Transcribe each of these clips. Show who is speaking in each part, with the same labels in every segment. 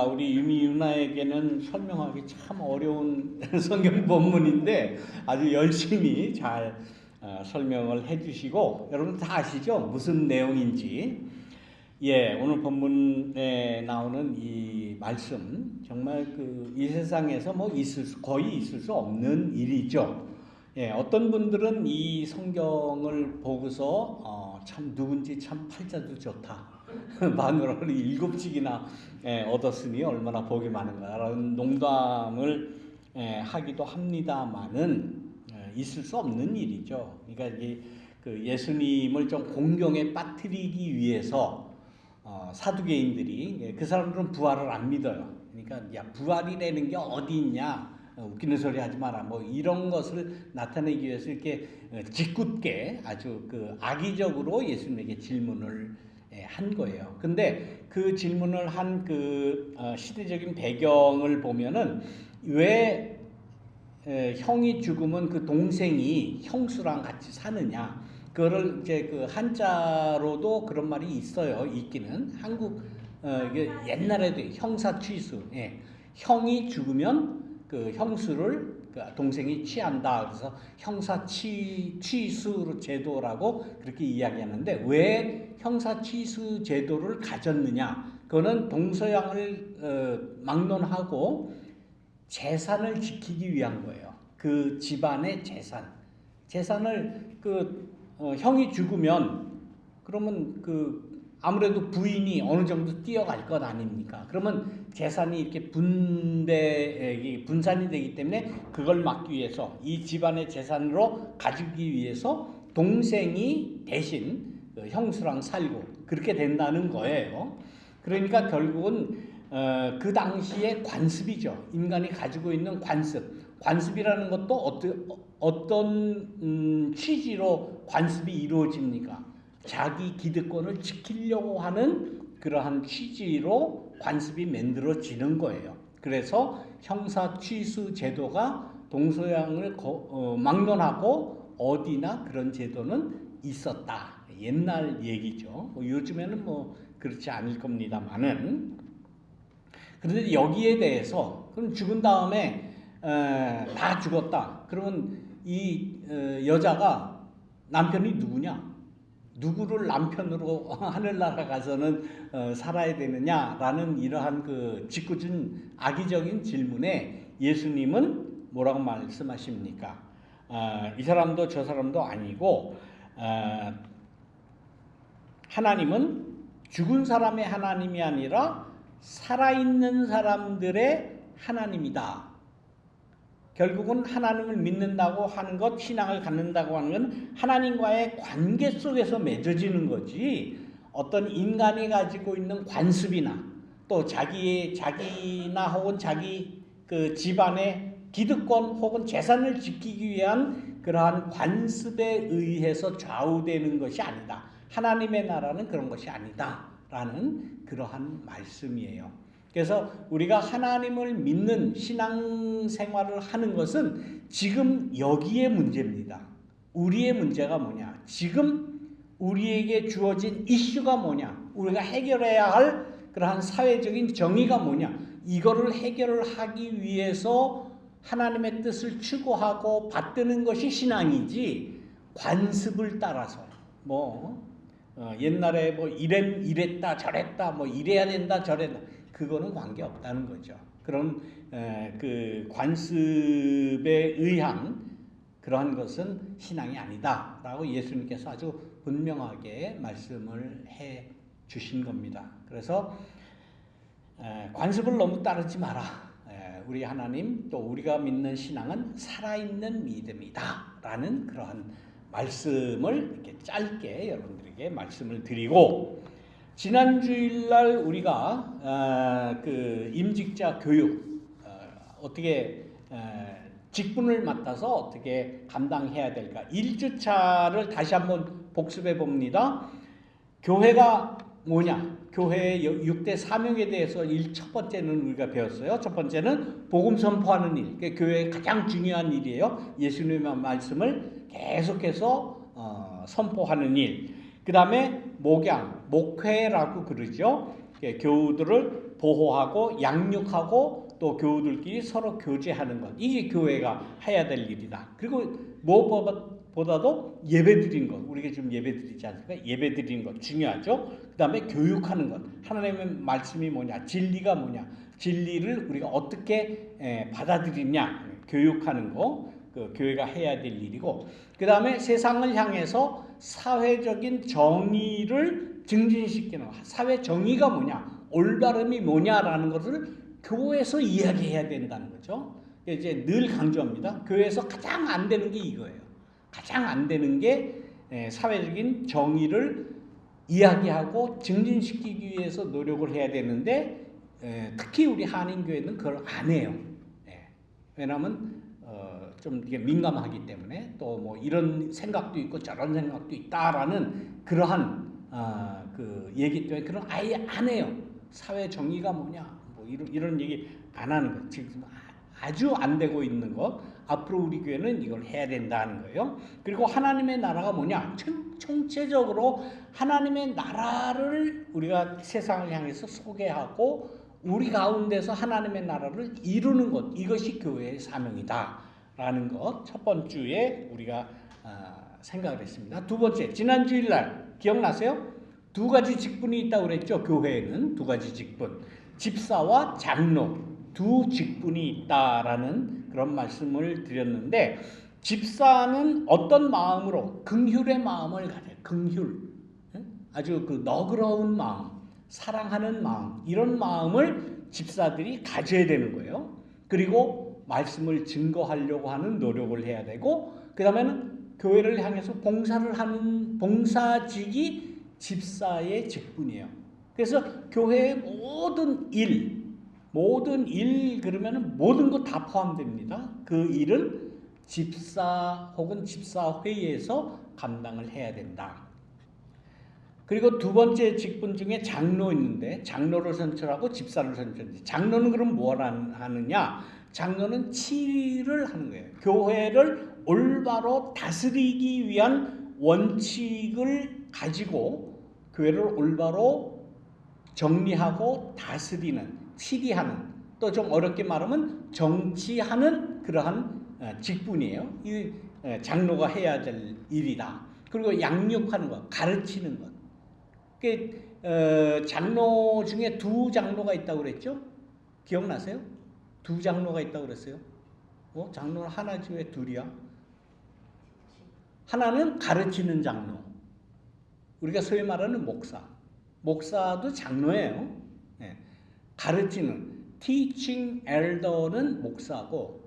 Speaker 1: 우리 유미 누나에게는 설명하기 참 어려운 성경 본문인데 아주 열심히 잘 설명을 해주시고, 여러분 다 아시죠? 무슨 내용인지. 오늘 본문에 나오는 이 말씀 정말 이 세상에서 거의 있을 수 없는 일이죠. 어떤 분들은 이 성경을 보고서 참 누군지 참 팔자도 좋다. 마누라를 7씩이나 얻었으니 얼마나 복이 많은가라는 농담을 하기도 합니다만은 있을 수 없는 일이죠. 그러니까 예수님을 좀 공경에 빠뜨리기 위해서 사두개인들이 그 사람들은 부활을 안 믿어요. 그러니까 야, 부활이라는 게 어디 있냐? 웃기는 소리 하지 마라. 이런 것을 나타내기 위해서 이렇게 짓궂게 아주 악의적으로 예수님에게 질문을 한 거예요. 근데 그 질문을 한 시대적인 배경을 보면은 왜 형이 죽으면 그 동생이 형수랑 같이 사느냐? 그거를 이제 한자로도 그런 말이 있어요. 있기는 한국 옛날에도 형사 취수. 형이 죽으면 형수를 동생이 취한다. 그래서 형사 취수 제도라고 그렇게 이야기하는데, 왜 형사 취수 제도를 가졌느냐? 그거는 동서양을 막론하고 재산을 지키기 위한 거예요. 그 집안의 재산을 형이 죽으면 그러면 아무래도 부인이 어느 정도 뛰어갈 것 아닙니까? 그러면 재산이 이렇게 분산이 되기 때문에 그걸 막기 위해서, 이 집안의 재산으로 가지기 위해서 동생이 대신 형수랑 살고 그렇게 된다는 거예요. 그러니까 결국은 그 당시의 관습이죠. 인간이 가지고 있는 관습이라는 것도 어떤 취지로 관습이 이루어집니까? 자기 기득권을 지키려고 하는 그러한 취지로 관습이 만들어지는 거예요. 그래서 형사 취수 제도가 동서양을 막론하고 어디나 그런 제도는 있었다. 옛날 얘기죠. 요즘에는 그렇지 않을 겁니다만은. 그런데 여기에 대해서, 그럼 죽은 다음에 다 죽었다. 그러면 이 여자가 남편이 누구냐? 누구를 남편으로 하늘나라 가서는 살아야 되느냐라는 이러한 짓궂은 악의적인 질문에 예수님은 뭐라고 말씀하십니까? 이 사람도 저 사람도 아니고, 하나님은 죽은 사람의 하나님이 아니라 살아있는 사람들의 하나님이다. 결국은 하나님을 믿는다고 하는 것, 신앙을 갖는다고 하는 건 하나님과의 관계 속에서 맺어지는 거지, 어떤 인간이 가지고 있는 관습이나 또 자기나 혹은 자기 집안의 기득권 혹은 재산을 지키기 위한 그러한 관습에 의해서 좌우되는 것이 아니다. 하나님의 나라는 그런 것이 아니다. 라는 그러한 말씀이에요. 그래서 우리가 하나님을 믿는 신앙생활을 하는 것은 지금 여기에 문제입니다. 우리의 문제가 뭐냐? 지금 우리에게 주어진 이슈가 뭐냐? 우리가 해결해야 할 그러한 사회적인 정의가 뭐냐? 이거를 해결을 하기 위해서 하나님의 뜻을 추구하고 받드는 것이 신앙이지, 관습을 따라서 옛날에 이랬다 저랬다 이래야 된다 저랬다, 그거는 관계없다는 거죠. 그런 관습에 의한 그러한 것은 신앙이 아니다 라고 예수님께서 아주 분명하게 말씀을 해 주신 겁니다. 그래서 관습을 너무 따르지 마라. 우리 하나님, 또 우리가 믿는 신앙은 살아있는 믿음이다 라는 그러한 말씀을 이렇게 짧게 여러분들에게 말씀을 드리고, 지난 주일날 우리가 임직자 교육, 어떻게 직분을 맡아서 어떻게 감당해야 될까, 1주차를 다시 한번 복습해 봅니다. 교회가 뭐냐? 교회의 6대 사명에 대해서 첫 번째는 우리가 배웠어요. 첫 번째는 복음 선포하는 일, 그게 교회의 가장 중요한 일이에요. 예수님의 말씀을 계속해서 선포하는 일. 그 다음에 목회라고 그러죠. 교우들을 보호하고 양육하고 또 교우들끼리 서로 교제하는 것. 이게 교회가 해야 될 일이다. 그리고 무엇보다도 예배 드리는 것. 우리가 지금 예배 드리지 않습니까? 예배 드리는 것 중요하죠. 그 다음에 교육하는 것. 하나님의 말씀이 뭐냐? 진리가 뭐냐? 진리를 우리가 어떻게 받아들이냐? 교육하는 거. 그 교회가 해야 될 일이고, 그 다음에 세상을 향해서 사회적인 정의를 증진시키는 것. 사회 정의가 뭐냐? 올바름이 뭐냐라는 것을 교회에서 이야기해야 된다는 거죠. 이제 늘 강조합니다. 교회에서 가장 안 되는 게 이거예요. 가장 안 되는 게 사회적인 정의를 이야기하고 증진시키기 위해서 노력을 해야 되는데 특히 우리 한인교회는 그걸 안 해요. 왜냐하면 좀 이게 민감하기 때문에 또 뭐 이런 생각도 있고 저런 생각도 있다라는 그러한 그 얘기 때문에 그런 아예 안 해요. 사회 정의가 뭐냐 뭐 이런 얘기 안 하는 거. 지금 아주 안 되고 있는 거. 앞으로 우리 교회는 이걸 해야 된다는 거예요. 그리고 하나님의 나라가 뭐냐? 총체적으로 하나님의 나라를 우리가 세상을 향해서 소개하고 우리 가운데서 하나님의 나라를 이루는 것. 이것이 교회의 사명이다. 라는 것 첫 번째에 우리가 생각을 했습니다. 두 번째, 지난 주일날 기억나세요? 두 가지 직분이 있다고 그랬죠. 교회에는 두 가지 직분, 집사와 장로 두 직분이 있다라는 그런 말씀을 드렸는데, 집사는 어떤 마음으로 긍휼의 마음을 가져요. 긍휼, 아주 그 너그러운 마음, 사랑하는 마음, 이런 마음을 집사들이 가져야 되는 거예요. 그리고 말씀을 증거하려고 하는 노력을 해야 되고, 그 다음에는 교회를 향해서 봉사를 하는 봉사직이 집사의 직분이에요. 그래서 교회의 모든 일 그러면 모든 것 다 포함됩니다. 그 일은 집사 혹은 집사회의에서 감당을 해야 된다. 그리고 두 번째 직분 중에 장로 있는데, 장로를 선출하고 집사를 선출하는데, 장로는 그럼 뭘 하느냐? 장로는 치리를 하는 거예요. 교회를 올바로 다스리기 위한 원칙을 가지고 교회를 올바로 정리하고 다스리는, 치리하는, 또 좀 어렵게 말하면 정치하는 그러한 직분이에요. 이 장로가 해야 될 일이다. 그리고 양육하는 것, 가르치는 것. 장로 중에 두 장로가 있다고 그랬죠? 기억나세요? 두 장로가 있다고 그랬어요. 장로는 하나지 왜 둘이야? 하나는 가르치는 장로. 우리가 소위 말하는 목사도 장로예요. 가르치는 teaching elder는 목사고,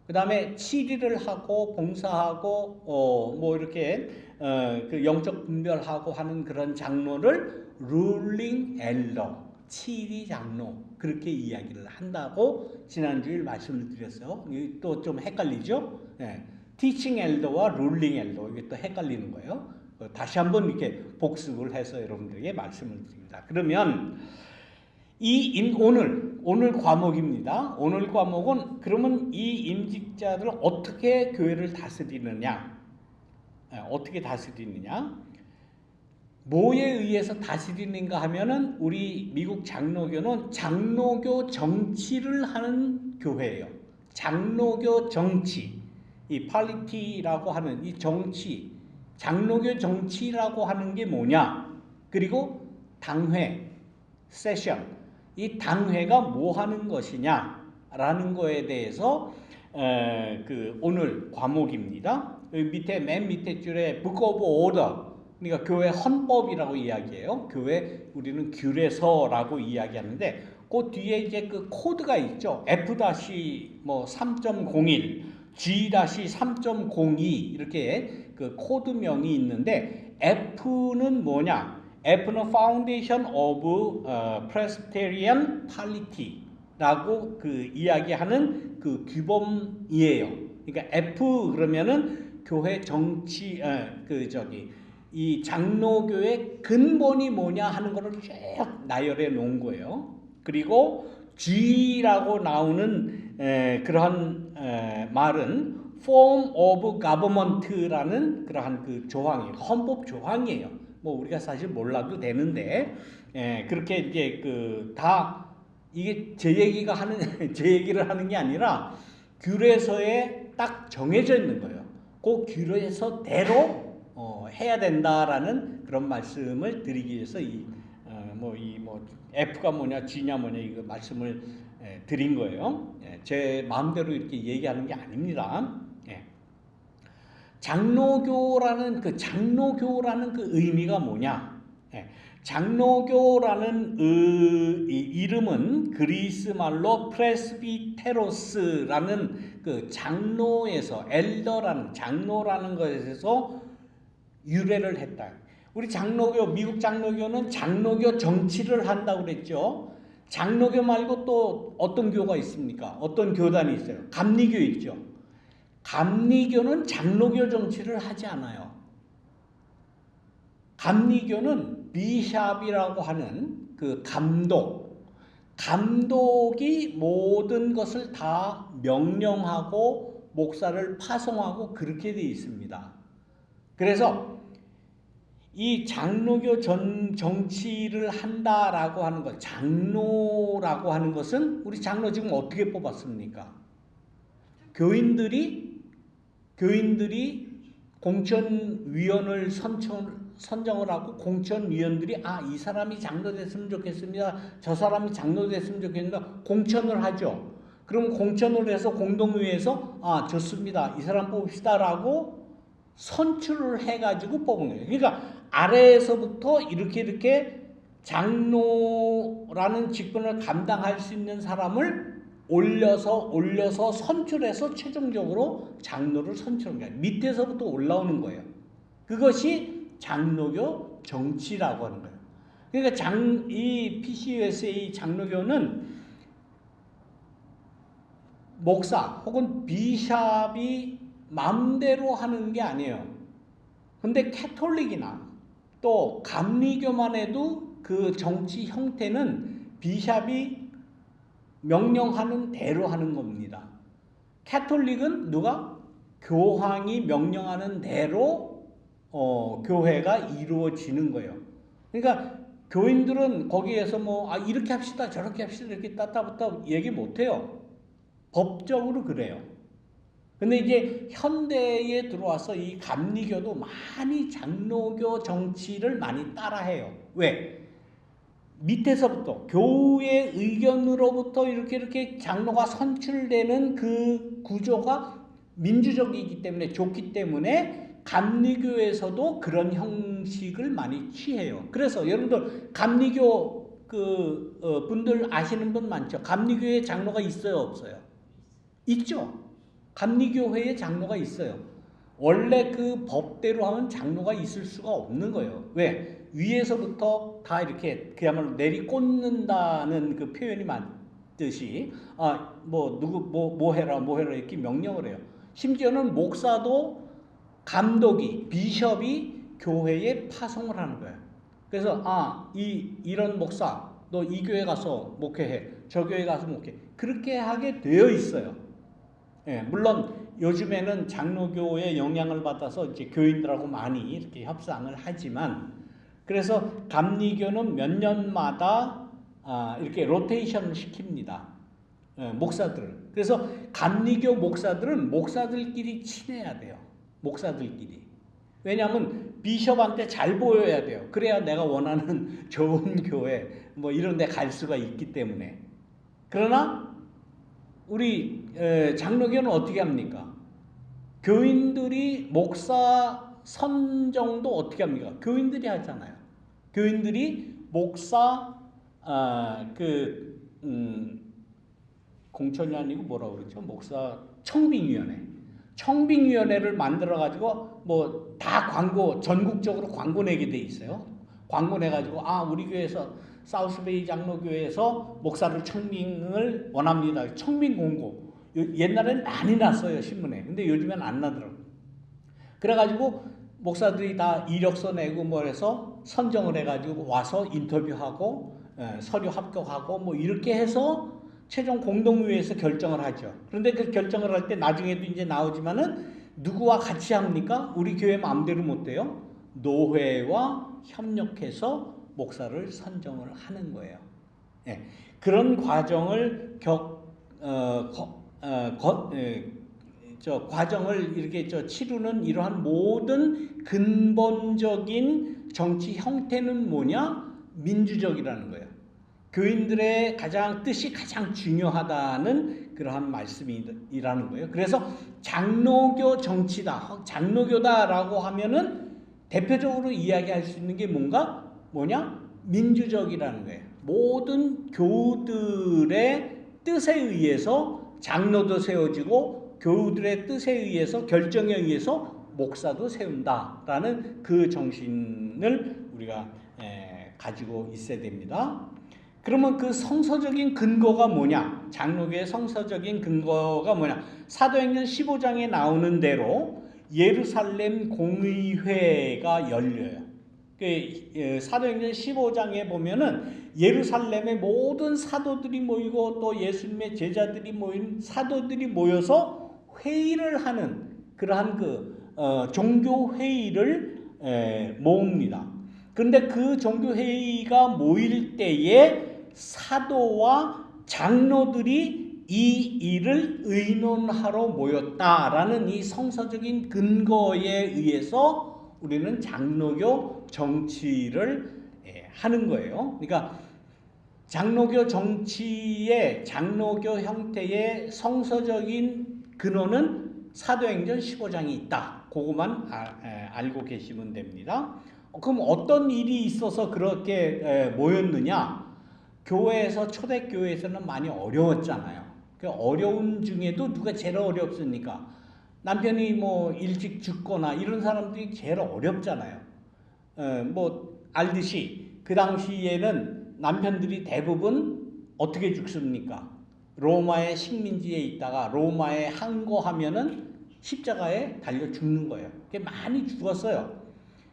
Speaker 1: 그 다음에 치리를 하고 봉사하고 뭐 이렇게 그 영적 분별하고 하는 그런 장로를 ruling elder, 치리 장로, 그렇게 이야기를 한다고 지난주에 말씀을 드렸어요. 또 좀 헷갈리죠? teaching elder와 ruling elder, 이게 또 헷갈리는 거예요. 다시 한번 이렇게 복습을 해서 여러분들에게 말씀을 드립니다. 그러면 오늘 과목입니다. 오늘 과목은 그러면 이 임직자들을 어떻게 교회를 다스리느냐? 어떻게 다스리느냐? 뭐에 의해서 다스리는가 하면은 우리 미국 장로교는 장로교 정치를 하는 교회예요. 장로교 정치, 이 폴리티라고 하는 이 정치, 장로교 정치라고 하는 게 뭐냐? 그리고 당회, 세션, 이 당회가 뭐 하는 것이냐라는 거에 대해서 오늘 과목입니다. 여기 맨 밑에 줄에 Book of Order, 그러니까 교회 헌법이라고 이야기해요. 교회 우리는 규례서라고 이야기하는데, 그 뒤에 이제 그 코드가 있죠. F-3.01, G-3.02 이렇게 그 코드명이 있는데, F는 뭐냐? F는 Foundation of Presbyterian Polity라고 그 이야기하는 그 규범이에요. 그러니까 F 그러면은 교회 정치 이 장로교의 근본이 뭐냐 하는 것을 쭉 나열해 놓은 거예요. 그리고 G라고 나오는 그러한 말은 Form of Government라는 그러한 그 조항이에요. 헌법 조항이에요. 뭐 우리가 사실 몰라도 되는데, 그렇게 이제 다 이게 제 얘기가 하는 제 얘기를 하는 게 아니라 규례서에 딱 정해져 있는 거예요. 그 규례서대로 해야 된다라는 그런 말씀을 드리기 위해서 F가 뭐냐 G냐 뭐냐 이거 말씀을 드린 거예요. 제 마음대로 이렇게 얘기하는 게 아닙니다. 장로교라는 그 의미가 뭐냐? 장로교라는 이름은 그리스 말로 프레스비테로스라는 그 장로에서 엘더라는 장로라는 것에서 유래를 했다. 우리 장로교, 미국 장로교는 장로교 정치를 한다고 그랬죠. 장로교 말고 또 어떤 교가 있습니까? 어떤 교단이 있어요? 감리교 있죠. 감리교는 장로교 정치를 하지 않아요. 감리교는 비샵이라고 하는 그 감독이 모든 것을 다 명령하고 목사를 파송하고 그렇게 되어 있습니다. 그래서 이 장로교 정치를 한다라고 하는 것, 장로라고 하는 것은 우리 장로 지금 어떻게 뽑았습니까? 교인들이 공천위원을 선정을 하고 공천위원들이 이 사람이 장로 됐으면 좋겠습니다. 저 사람이 장로 됐으면 좋겠습니다. 공천을 하죠. 그럼 공천을 해서 공동회의에서 좋습니다. 이 사람 뽑읍시다라고 선출을 해가지고 뽑은 거예요. 그러니까 아래에서부터 이렇게 장로라는 직분을 감당할 수 있는 사람을 올려서 선출해서 최종적으로 장로를 선출한 거예요. 밑에서부터 올라오는 거예요. 그것이 장로교 정치라고 하는 거예요. 그러니까 이 PCUSA 장로교는 목사 혹은 비샵이 마음대로 하는 게 아니에요. 근데 캐톨릭이나 또 감리교만 해도 그 정치 형태는 비샵이 명령하는 대로 하는 겁니다. 캐톨릭은 누가? 교황이 명령하는 대로 교회가 이루어지는 거예요. 그러니까 교인들은 거기에서 이렇게 합시다 저렇게 합시다 이렇게 따따붙다 얘기 못해요. 법적으로 그래요. 근데 이제 현대에 들어와서 이 감리교도 많이 장로교 정치를 많이 따라해요. 왜? 밑에서부터 교회 의견으로부터 이렇게 장로가 선출되는 그 구조가 민주적이기 때문에 좋기 때문에 감리교에서도 그런 형식을 많이 취해요. 그래서 여러분들 감리교 분들 아시는 분 많죠? 감리교에 장로가 있어요, 없어요? 있죠. 감리교회에 장로가 있어요. 원래 그 법대로 하면 장로가 있을 수가 없는 거예요. 왜? 위에서부터 다 이렇게 그야말로 내리꽂는다는 그 표현이 많듯이 누구 뭐 해라 이렇게 명령을 해요. 심지어는 목사도 감독이 비숍이 교회에 파송을 하는 거예요. 그래서 이런 목사 너 이 교회 가서 목회해, 저 교회 가서 목회, 그렇게 하게 되어 있어요. 물론 요즘에는 장로교의 영향을 받아서 이제 교인들하고 많이 이렇게 협상을 하지만, 그래서 감리교는 몇 년마다 이렇게 로테이션을 시킵니다. 목사들을. 그래서 감리교 목사들은 목사들끼리 친해야 돼요. 목사들끼리. 왜냐하면 비숍한테 잘 보여야 돼요. 그래야 내가 원하는 좋은 교회 이런 데 갈 수가 있기 때문에. 그러나 우리 장로교는 어떻게 합니까? 교인들이 목사 선정도 어떻게 합니까? 교인들이 하잖아요. 교인들이 목사 공천이 아니고 뭐라고 그러죠? 목사 청빙위원회를 만들어 가지고 다 전국적으로 광고 내게 돼 있어요. 광고 내 가지고 우리 교회에서 사우스베이 장로교회에서 목사를 청빙을 원합니다. 청빙 공고. 옛날에는 많이 났어요, 신문에. 근데 요즘엔 안 나더라고요. 그래가지고 목사들이 다 이력서 내고 해서 선정을 해가지고 와서 인터뷰하고 서류 합격하고 이렇게 해서 최종 공동회의에서 결정을 하죠. 그런데 그 결정을 할 때 나중에도 이제 나오지만은 누구와 같이 합니까? 우리 교회 마음대로 못 돼요. 노회와 협력해서 목사를 선정을 하는 거예요. 그런 과정을 과정을 이렇게 치르는 이러한 모든 근본적인 정치 형태는 뭐냐? 민주적이라는 거예요. 교인들의 뜻이 가장 중요하다는 그러한 말씀이라는 거예요. 그래서 장로교 정치다, 장로교다라고 하면은 대표적으로 이야기할 수 있는 게 뭐냐? 민주적이라는 거예요. 모든 교우들의 뜻에 의해서 장로도 세워지고 교우들의 뜻에 의해서 결정에 의해서 목사도 세운다라는 그 정신을 우리가 가지고 있어야 됩니다. 그러면 그 성서적인 근거가 뭐냐? 장로교의 성서적인 근거가 뭐냐? 사도행전 15장에 나오는 대로 예루살렘 공의회가 열려요. 사도행전 15장에 보면은 예루살렘의 모든 사도들이 모이고 또 예수님의 제자들이 모인 사도들이 모여서 회의를 하는 그러한 종교 회의를 모읍니다. 그런데 그 종교 회의가 모일 때에 사도와 장로들이 이 일을 의논하러 모였다라는 이 성서적인 근거에 의해서 우리는 장로교 정치를 하는 거예요. 그러니까 장로교 정치의 장로교 형태의 성서적인 근원은 사도행전 15장이 있다. 그것만 알고 계시면 됩니다. 그럼 어떤 일이 있어서 그렇게 모였느냐? 교회에서 초대교회에서는 많이 어려웠잖아요. 그 어려운 중에도 누가 제일 어렵습니까? 남편이 뭐 일찍 죽거나 이런 사람들이 제일 어렵잖아요. 알듯이 그 당시에는 남편들이 대부분 어떻게 죽습니까? 로마의 식민지에 있다가 로마에 항거하면은 십자가에 달려 죽는 거예요. 많이 죽었어요.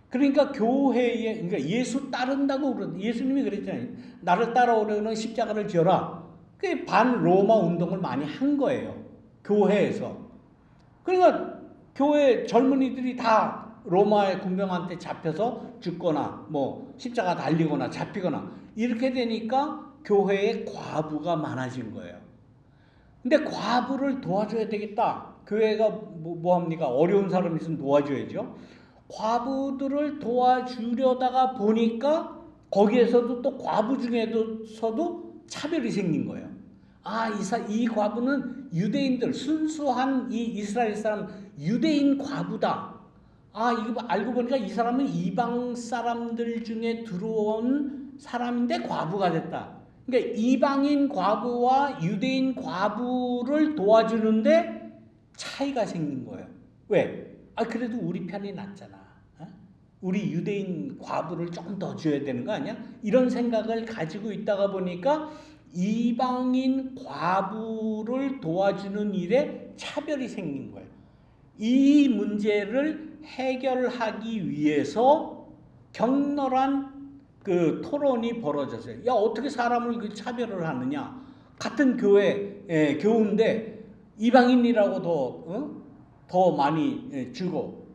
Speaker 1: 그러니까 교회에, 그러니까 예수 따른다고 예수님이 그랬잖아요. 나를 따라오려는 십자가를 지어라. 그 반 로마 운동을 많이 한 거예요. 교회에서. 그러니까 교회 젊은이들이 다 로마의 군병한테 잡혀서 죽거나 뭐 십자가 달리거나 잡히거나 이렇게 되니까 교회에 과부가 많아진 거예요. 근데 과부를 도와줘야 되겠다. 교회가 뭐 합니까? 어려운 사람이 있으면 도와줘야죠. 과부들을 도와주려다가 보니까 거기에서도 또 과부 중에서도 차별이 생긴 거예요. 이 과부는 유대인들, 순수한 이 이스라엘 사람 유대인 과부다. 이거 알고 보니까 이 사람은 이방 사람들 중에 들어온 사람인데 과부가 됐다. 그러니까 이방인 과부와 유대인 과부를 도와주는데 차이가 생긴 거예요. 왜? 그래도 우리 편이 낫잖아. 우리 유대인 과부를 조금 더 줘야 되는 거 아니야? 이런 생각을 가지고 있다가 보니까 이방인 과부를 도와주는 일에 차별이 생긴 거예요. 이 문제를 해결하기 위해서 격렬한 토론이 벌어졌어요. 어떻게 사람을 차별을 하느냐? 같은 교우인데 이방인이라고 더 많이 주고,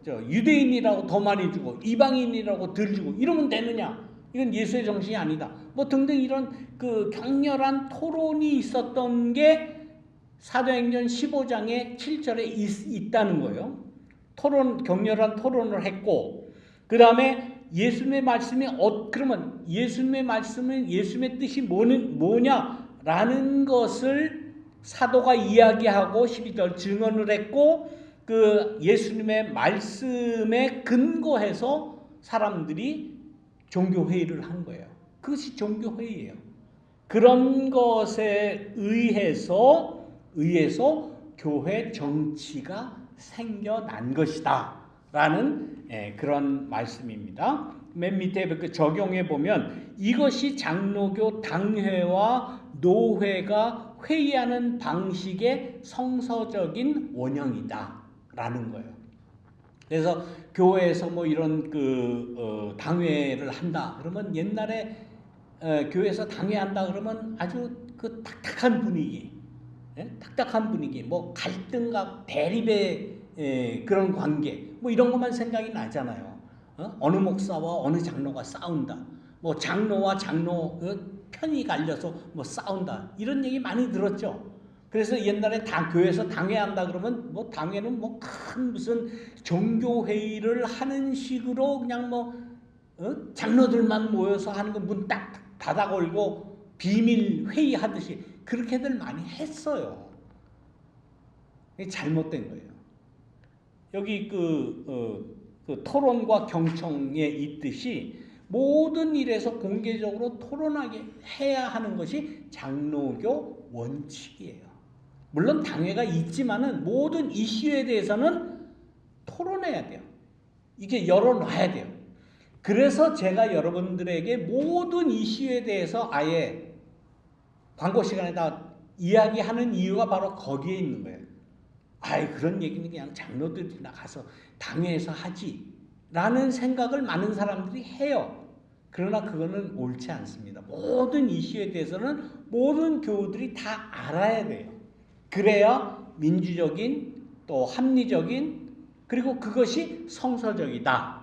Speaker 1: 유대인이라고 더 많이 주고 이방인이라고 덜 주고 이러면 되느냐? 이건 예수의 정신이 아니다. 등등 이런 격렬한 토론이 있었던 게 사도행전 15장의 7절에 있다는 거예요. 격렬한 토론을 했고, 그 다음에 예수님의 말씀이 그러면 예수님의 말씀은 예수님의 뜻이 뭐냐라는 것을 사도가 이야기하고 12절 증언을 했고, 예수님의 말씀에 근거해서 사람들이 종교회의를 한 거예요. 그것이 종교회의예요. 그런 것에 의해서 교회 정치가 생겨난 것이다 라는 그런 말씀입니다. 맨 밑에 적용해 보면 이것이 장로교 당회와 노회가 회의하는 방식의 성서적인 원형이다 라는 거예요. 그래서 교회에서 이런 당회를 한다 그러면 옛날에 교회에서 당회한다 그러면 아주 딱딱한 분위기, 딱딱한 분위기, 갈등과 대립의 그런 관계, 이런 것만 생각이 나잖아요. 어느 목사와 어느 장로가 싸운다. 장로와 장로 편이 갈려서 뭐 싸운다 이런 얘기 많이 들었죠. 그래서 옛날에 교회에서 당회한다 그러면 뭐 당회는 뭐 큰 무슨 종교 회의를 하는 식으로 그냥 뭐 장로들만 모여서 하는 거 문 딱 닫아 걸고 비밀 회의 하듯이 그렇게들 많이 했어요. 이게 잘못된 거예요. 여기 그 토론과 경청에 있듯이 모든 일에서 공개적으로 토론하게 해야 하는 것이 장로교 원칙이에요. 물론 당회가 있지만은 모든 이슈에 대해서는 토론해야 돼요. 이게 열어놔야 돼요. 그래서 제가 여러분들에게 모든 이슈에 대해서 아예 광고 시간에다 이야기하는 이유가 바로 거기에 있는 거예요. 그런 얘기는 그냥 장로들이나 가서 당회에서 하지 라는 생각을 많은 사람들이 해요. 그러나 그거는 옳지 않습니다. 모든 이슈에 대해서는 모든 교우들이 다 알아야 돼요. 그래야 민주적인 또 합리적인 그리고 그것이 성서적이다.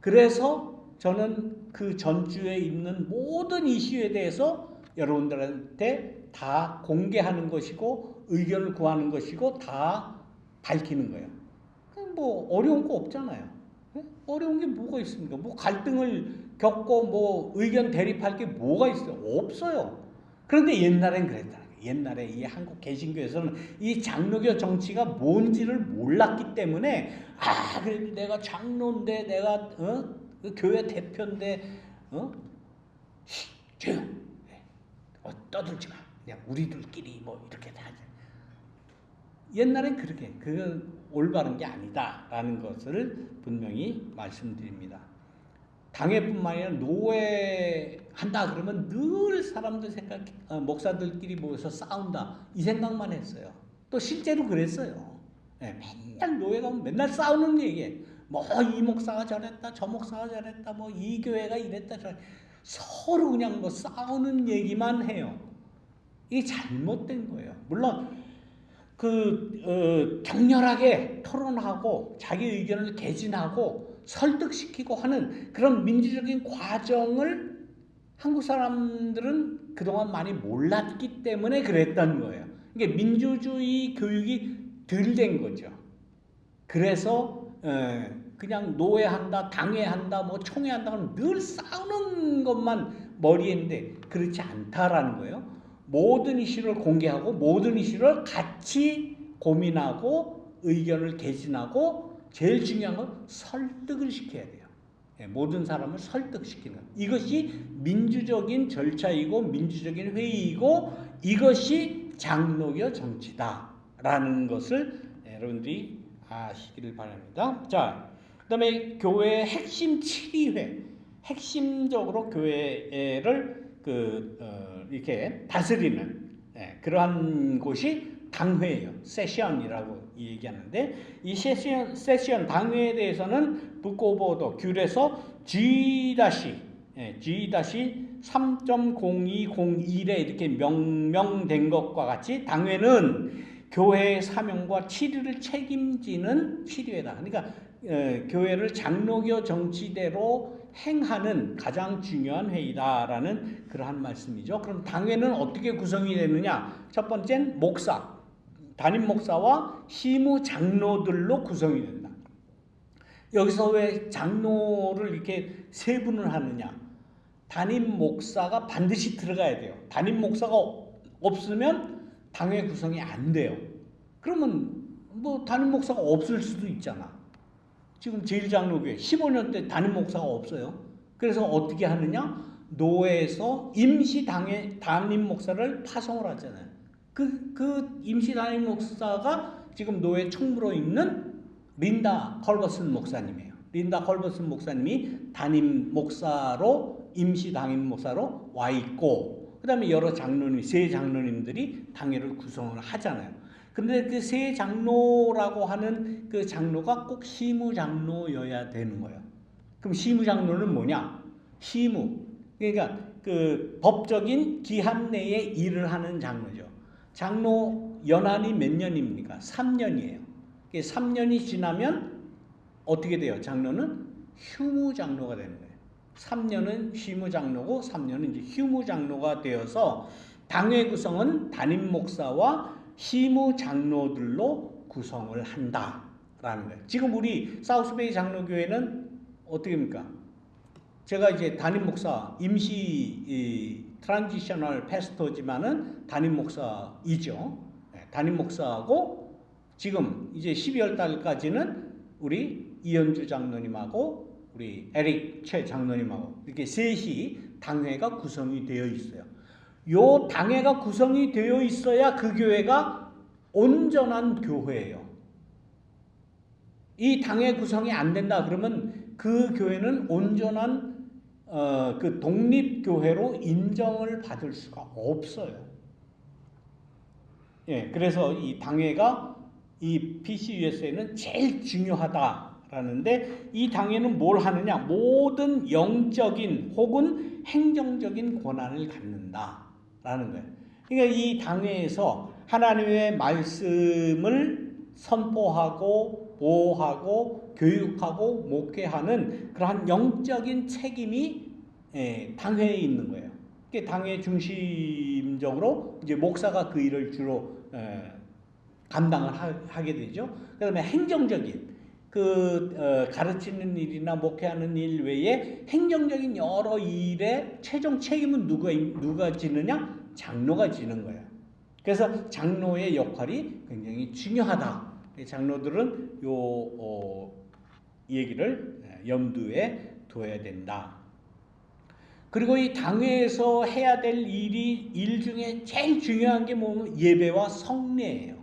Speaker 1: 그래서 저는 그 전주에 있는 모든 이슈에 대해서 여러분들한테 다 공개하는 것이고 의견을 구하는 것이고 다 밝히는 거예요. 뭐 어려운 거 없잖아요. 어려운 게 뭐가 있습니까? 뭐 갈등을 겪고 뭐 의견 대립할 게 뭐가 있어요? 없어요. 그런데 옛날엔 그랬다. 옛날에 이 한국 개신교에서는 이 장로교 정치가 뭔지를 몰랐기 때문에 그래도 내가 장로인데 내가 그 교회 대표인데 조용 떠들지 마. 그냥 우리들끼리 뭐 이렇게 하자. 옛날엔 그렇게 그건 올바른 게 아니다라는 것을 분명히 말씀드립니다. 당회뿐만 아니라 노회한다 그러면 늘 사람들 생각 목사들끼리 모여서 싸운다 이 생각만 했어요. 또 실제로 그랬어요. 맨날 노회 가면 맨날 싸우는 얘기예요. 뭐 이 목사가 저랬다 저 목사가 저랬다 뭐 이 교회가 이랬다 저랬다 서로 그냥 뭐 싸우는 얘기만 해요. 이게 잘못된 거예요. 물론 격렬하게 토론하고 자기 의견을 개진하고 설득시키고 하는 그런 민주적인 과정을 한국 사람들은 그동안 많이 몰랐기 때문에 그랬던 거예요. 이게 민주주의 교육이 덜 된 거죠. 그래서 그냥 노회한다, 당회한다, 뭐 총회한다 하면 늘 싸우는 것만 머리에 있는데 그렇지 않다라는 거예요. 모든 이슈를 공개하고 모든 이슈를 같이 고민하고 의견을 개진하고 제일 중요한 건 설득을 시켜야 돼요. 모든 사람을 설득시키는 것. 이것이 민주적인 절차이고 민주적인 회의이고 이것이 장로교 정치다라는 것을 여러분들이 아시기를 바랍니다. 자, 그 다음에 교회의 핵심 7위회 핵심적으로 교회를 이렇게 다스리는 그러한 곳이 당회예요. 세션이라고 얘기하는데 이 세션 당회에 대해서는 북 오브 오더 귤에서 G-3.0201에 이렇게 명명된 것과 같이 당회는 교회의 사명과 치리를 책임지는 치리회다. 그러니까 교회를 장로교 정치대로 행하는 가장 중요한 회의다라는 그러한 말씀이죠. 그럼 당회는 어떻게 구성이 되느냐? 첫 번째는 목사, 담임 목사와 시무 장로들로 구성이 된다. 여기서 왜 장로를 이렇게 세분을 하느냐? 담임 목사가 반드시 들어가야 돼요. 담임 목사가 없으면 당회 구성이 안 돼요. 그러면 뭐 담임 목사가 없을 수도 있잖아. 지금 제1장로교회 15년 때 담임 목사가 없어요. 그래서 어떻게 하느냐? 노회에서 임시 담임 목사를 파송을 하잖아요. 그 임시 담임 목사가 지금 노회 총무로 있는 린다 컬버슨 목사님이에요. 린다 컬버슨 목사님이 담임 목사로 임시 담임 목사로 와 있고, 그 다음에 여러 장로님, 세 장로님들이 당회를 구성을 하잖아요. 근데 그 세 장로라고 하는 그 장로가 꼭 시무 장로여야 되는 거예요. 그럼 시무 장로는 뭐냐? 시무. 그러니까 그 법적인 기한 내에 일을 하는 장로죠. 장로 연한이 몇 년입니까? 3년이에요. 3년이 지나면 어떻게 돼요? 장로는 휴무 장로가 되는 거예요. 3년은 쉬무장로고 3년은 이제 휴무장로가 되어서 당회 구성은 담임 목사와 쉬무장로들로 구성을 한다라는 거예요. 지금 우리 사우스베이 장로교회는 어떻게 합니까? 제가 이제 담임 목사, 임시 트란지셔널 패스터지만은 담임 목사이죠. 담임 목사하고 지금 이제 12월 달까지는 우리 이현주 장로님하고 우리 에릭 최 장로님하고 이렇게 셋이 당회가 구성이 되어 있어요. 요 당회가 구성이 되어 있어야 그 교회가 온전한 교회예요. 이 당회 구성이 안 된다 그러면 그 교회는 온전한 그 독립교회로 인정을 받을 수가 없어요. 예, 그래서 이 당회가 이 PCUS에는 제일 중요하다라는데 이 당회는 뭘 하느냐? 모든 영적인 혹은 행정적인 권한을 갖는다라는 거예요. 그러니까 이 당회에서 하나님의 말씀을 선포하고 보호하고 교육하고 목회하는 그러한 영적인 책임이 당회에 있는 거예요. 당회 중심적으로 이제 목사가 그 일을 주로 감당을 하게 되죠. 그다음에 행정적인 가르치는 일이나 목회하는 일 외에 행정적인 여러 일에 최종 책임은 누가 지느냐? 장로가 지는 거예요. 그래서 장로의 역할이 굉장히 중요하다. 장로들은 이 얘기를 염두에 둬야 된다. 그리고 이 당회에서 해야 될 일 중에 제일 중요한 게 뭐냐면 예배와 성례예요.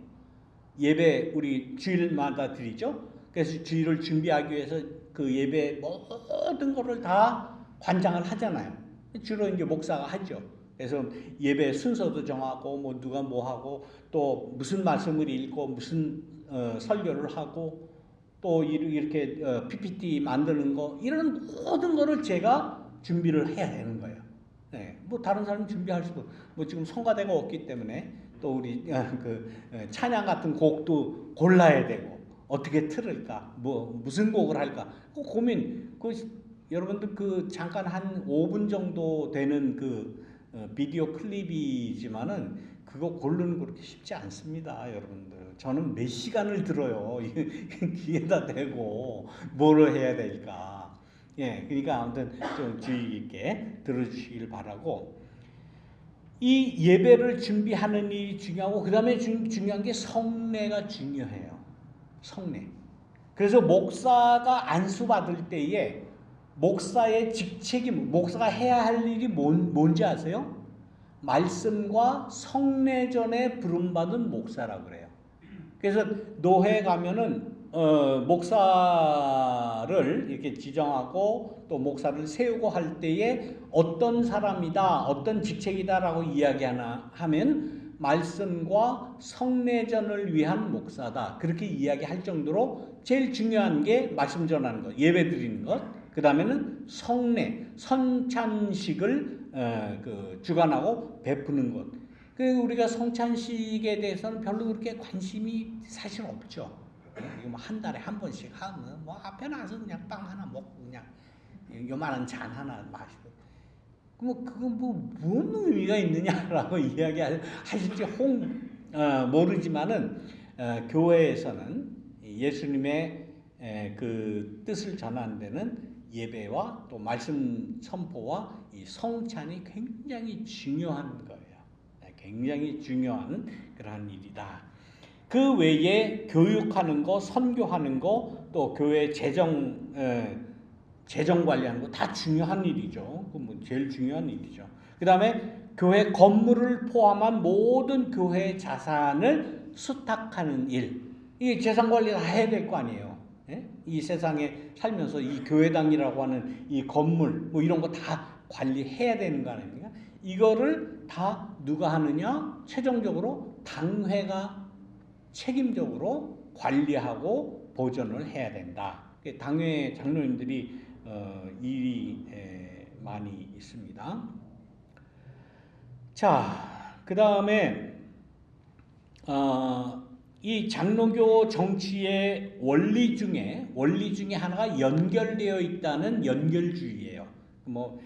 Speaker 1: 예배 우리 주일마다 드리죠. 그래서 주일을 준비하기 위해서 그 예배 모든 거를 다 관장을 하잖아요. 주로 이제 목사가 하죠. 그래서 예배 순서도 정하고 뭐 누가 뭐 하고 또 무슨 말씀을 읽고 무슨 설교를 하고 또 이렇게 PPT 만드는 거 이런 모든 거를 제가 준비를 해야 되는 거예요. 네, 뭐 다른 사람 준비할 수도 뭐 지금 성가대가 없기 때문에 또 우리 찬양 같은 곡도 골라야 되고 어떻게 틀을까 뭐 무슨 곡을 할까 그 고민 여러분들 잠깐 한 5분 정도 되는 비디오 클립이지만은 그거 고르는 거 그렇게 쉽지 않습니다, 여러분들. 저는 몇 시간을 들어요. 귀에다 대고 뭐를 해야 될까. 예, 그러니까 아무튼 좀 주의 깊게 들어주시길 바라고. 이 예배를 준비하는 일이 중요하고 그 다음에 중요한 게 성례가 중요해요. 성례. 그래서 목사가 안수받을 때에 목사의 직책임, 목사가 해야 할 일이 뭔지 아세요? 말씀과 성례전에 부름받은 목사라고 그래요. 그래서 노회 가면은 목사를 이렇게 지정하고 또 목사를 세우고 할 때에 어떤 사람이다, 어떤 직책이다라고 이야기하나 하면 말씀과 성례전을 위한 목사다. 그렇게 이야기할 정도로 제일 중요한 게 말씀 전하는 것, 예배 드리는 것. 그 다음에는 성례, 선찬식을 주관하고 베푸는 것. 우리가 성찬식에 대해서는 별로 그렇게 관심이 사실 없죠. 이거 뭐 한 달에 한 번씩 하면 뭐 앞에 나서 그냥 빵 하나 먹고 그냥 요만한 잔 하나 마시고 그건 뭔 의미가 있느냐라고 이야기하실지 모르지만은 교회에서는 예수님의 그 뜻을 전하는 데는 예배와 또 말씀 선포와 이 성찬이 굉장히 중요한 거예요. 굉장히 중요한 그러한 일이다. 그 외에 교육하는 거, 선교하는 거, 또 교회 재정 관리하는 거 다 중요한 일이죠. 그 뭐 제일 중요한 일이죠. 그 다음에 교회 건물을 포함한 모든 교회 자산을 수탁하는 일. 이 재산 관리 다 해야 될 거 아니에요. 예? 이 세상에 살면서 이 교회당이라고 하는 이 건물 뭐 이런 거 다 관리해야 되는 거 아닙니까? 이거를 다 누가 하느냐? 최종적으로 당회가 책임적으로 관리하고 보존을 해야 된다. 당회 장로님들이 일이 많이 있습니다. 자, 그 다음에 이 장로교 정치의 원리 중에 하나가 연결되어 있다는 연결주의예요. 뭐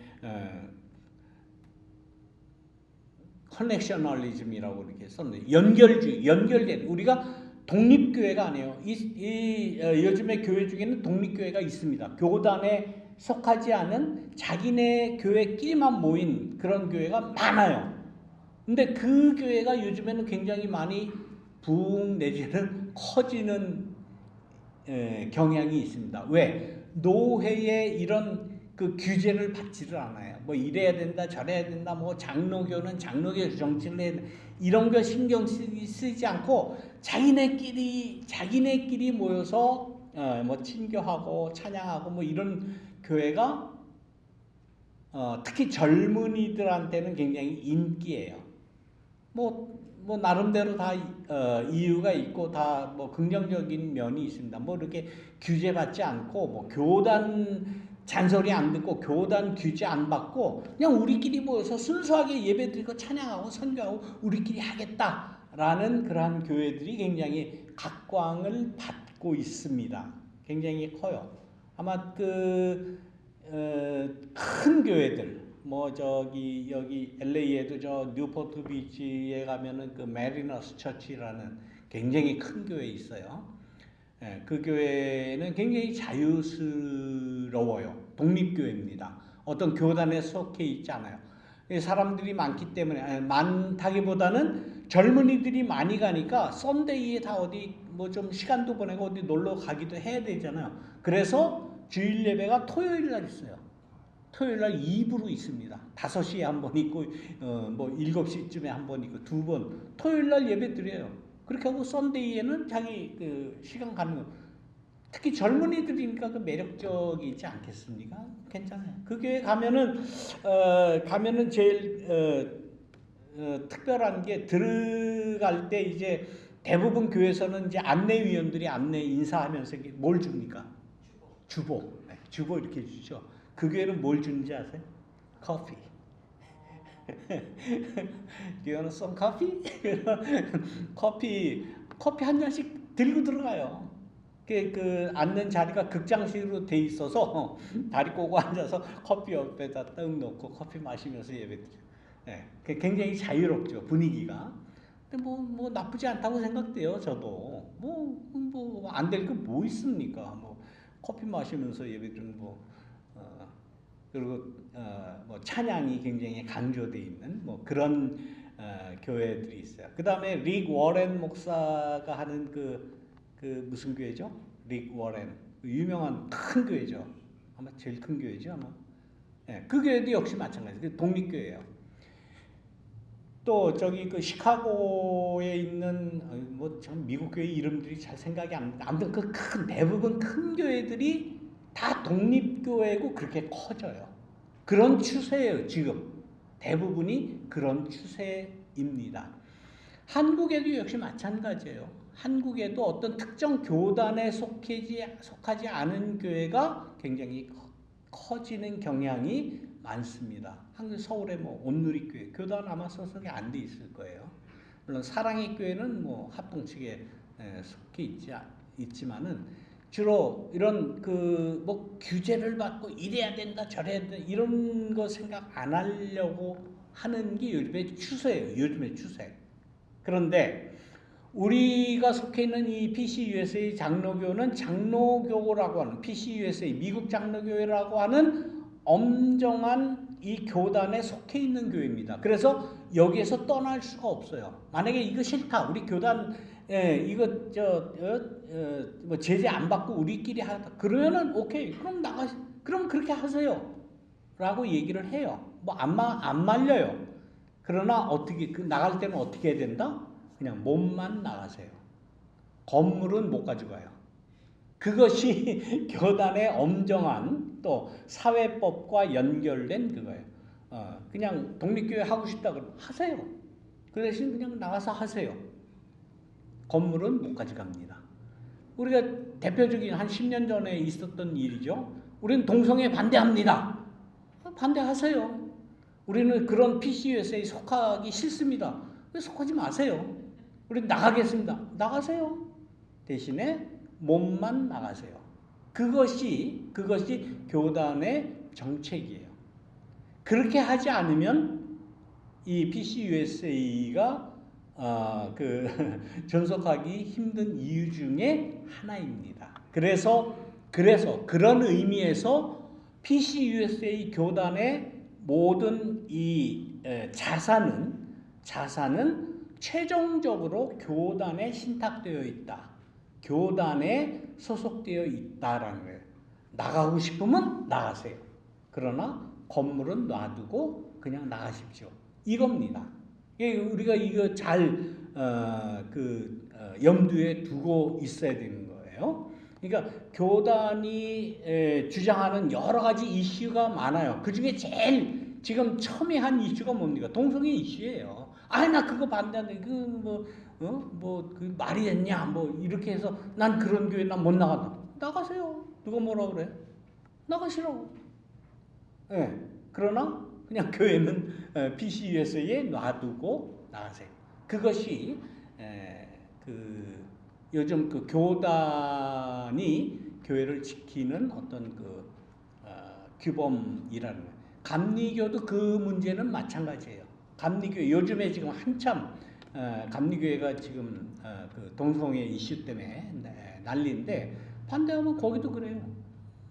Speaker 1: 커넥셔널리즘이라고 이렇게 썼는데 연결주의, 연결된 우리가 독립교회가 아니에요. 요즘의 교회 중에는 독립교회가 있습니다. 교단에 속하지 않은 자기네 교회끼리만 모인 그런 교회가 많아요. 근데 그 교회가 요즘에는 굉장히 많이 부흥 내지는 커지는 경향이 있습니다. 왜? 노회의 이런 그 규제를 받지를 않아요. 뭐 이래야 된다, 저래야 된다, 뭐 장로교는 장로교 정치를 해야 된다. 이런 거 신경 쓰지 않고 자기네끼리 모여서 뭐 친교하고 찬양하고 뭐 이런 교회가 특히 젊은이들한테는 굉장히 인기예요. 뭐 나름대로 다 이유가 있고 다 뭐 긍정적인 면이 있습니다. 뭐 이렇게 규제받지 않고 뭐 교단 잔소리 안 듣고 교단 규제 안 받고 그냥 우리끼리 모여서 순수하게 예배드리고 찬양하고 선교하고 우리끼리 하겠다라는 그러한 교회들이 굉장히 각광을 받고 있습니다. 굉장히 커요. 아마 큰 교회들 뭐 저기 여기 LA에도 저 뉴포트 비치에 가면은 그 메리너스 처치라는 굉장히 큰 교회 있어요. 그 교회는 굉장히 자유스러워요. 독립교회입니다. 어떤 교단에 속해 있지 않아요. 사람들이 많기 때문에 많다기보다는 젊은이들이 많이 가니까 썬데이에 다 어디 뭐 좀 시간도 보내고 어디 놀러 가기도 해야 되잖아요. 그래서 주일 예배가 토요일 날 있어요. 토요일 날 2부로 있습니다. 5시에 한 번 있고 뭐 7시쯤에 한 번 있고 2번 토요일 날 예배 드려요. 그렇게 하고 썬데이에는 자기 그 시간 가는 거. 특히 젊은이들이니까 그 매력적이지 않겠습니까? 괜찮아요. 그 교회 가면은 제일 특별한 게 들어갈 때 이제 대부분 교회에서는 이제 안내위원들이 안내 인사하면서 뭘 줍니까? 주보. 네, 주보 이렇게 주죠. 그 교회는 뭘 주는지 아세요? 커피. Do you want some coffee? 커피 한 잔씩 들고 들어가요. 그 앉는 자리가 극장식으로 돼 있어서 다리 꼬고 앉아서 커피 옆에다 떡 놓고 커피 마시면서 예배드려요. 네, 굉장히 자유롭죠 분위기가. 근데 뭐 나쁘지 않다고 생각돼요 저도. 뭐 안 될 거 뭐 있습니까? 뭐 커피 마시면서 예배드리는 그리고 뭐 찬양이 굉장히 강조되어 있는 뭐 그런 교회들이 있어요. 그 다음에 릭 워렌 목사가 하는 그 무슨 교회죠? 릭 워렌 유명한 큰 교회죠. 아마 제일 큰 교회죠 아마. 네, 그 교회도 역시 마찬가지예요. 독립교회예요. 또 저기 그 시카고에 있는 뭐 참 미국 교회 이름들이 잘 생각이 안 나. 아무튼 그 대부분 큰 교회들이 다 독립교회고 그렇게 커져요. 그런 추세예요 지금. 대부분이 그런 추세입니다. 한국에도 역시 마찬가지예요. 한국에도 어떤 특정 교단에 속하지 않은 교회가 굉장히 커지는 경향이 많습니다. 한국 서울에 뭐 온누리교회 교단 아마 소속이 안 돼 있을 거예요. 물론 사랑의 교회는 뭐 합동측에 속해 있지만은 주로 이런 그 뭐 규제를 받고 이래야 된다 저래야 된다 이런 거 생각 안 하려고 하는 게 요즘의 추세예요. 요즘의 추세. 그런데 우리가 속해 있는 이 PCUSA 장로교는 장로교라고 하는 PCUSA 미국 장로교회라고 하는 엄정한 이 교단에 속해 있는 교회입니다. 그래서 여기에서 떠날 수가 없어요. 만약에 이거 싫다, 우리 교단 이거 뭐 제재 안 받고 우리끼리 하다 그러면은 오케이, 그럼 그렇게 하세요라고 얘기를 해요. 뭐 안 말려요. 그러나 어떻게 나갈 때는 어떻게 해야 된다? 그냥 몸만 나가세요. 건물은 못 가져가요. 그것이 교단의 엄정한 또 사회법과 연결된 그거예요. 그냥 독립교회 하고 싶다 그러면 하세요. 그 대신 그냥 나가서 하세요. 건물은 못 가져갑니다. 우리가 대표적인 한 10년 전에 있었던 일이죠. 우리는 동성애 반대합니다. 반대하세요. 우리는 그런 PCUSA에 속하기 싫습니다. 속하지 마세요. 우리 나가겠습니다. 나가세요. 대신에 몸만 나가세요. 그것이 교단의 정책이에요. 그렇게 하지 않으면 이 PCUSA가 그 존속하기 힘든 이유 중에 하나입니다. 그래서 그런 의미에서 PCUSA 교단의 모든 이 자산은 최종적으로 교단에 신탁되어 있다. 교단에 소속되어 있다라는 거예요. 나가고 싶으면 나가세요. 그러나 건물은 놔두고 그냥 나가십시오. 이겁니다. 우리가 이거 잘 염두에 두고 있어야 되는 거예요. 그러니까 교단이 주장하는 여러 가지 이슈가 많아요. 그 중에 제일 지금 첨예한 이슈가 뭡니까? 동성애 이슈예요. 나 그거 반대하는데 그 말이 됐냐? 뭐 이렇게 해서 난 그런 교회 난 못 나간다. 나가세요. 누가 뭐라 그래? 나가시라고. 예. 그러나 그냥 교회는 PCUSA에 놔두고 나가세요. 그것이 요즘 그 교단이 교회를 지키는 어떤 규범이라는 거예요. 감리교도 그 문제는 마찬가지예요. 감리교 요즘에 지금 한참 감리교회가 지금 그 동성애 이슈 때문에 난리인데 반대하면 거기도 그래요.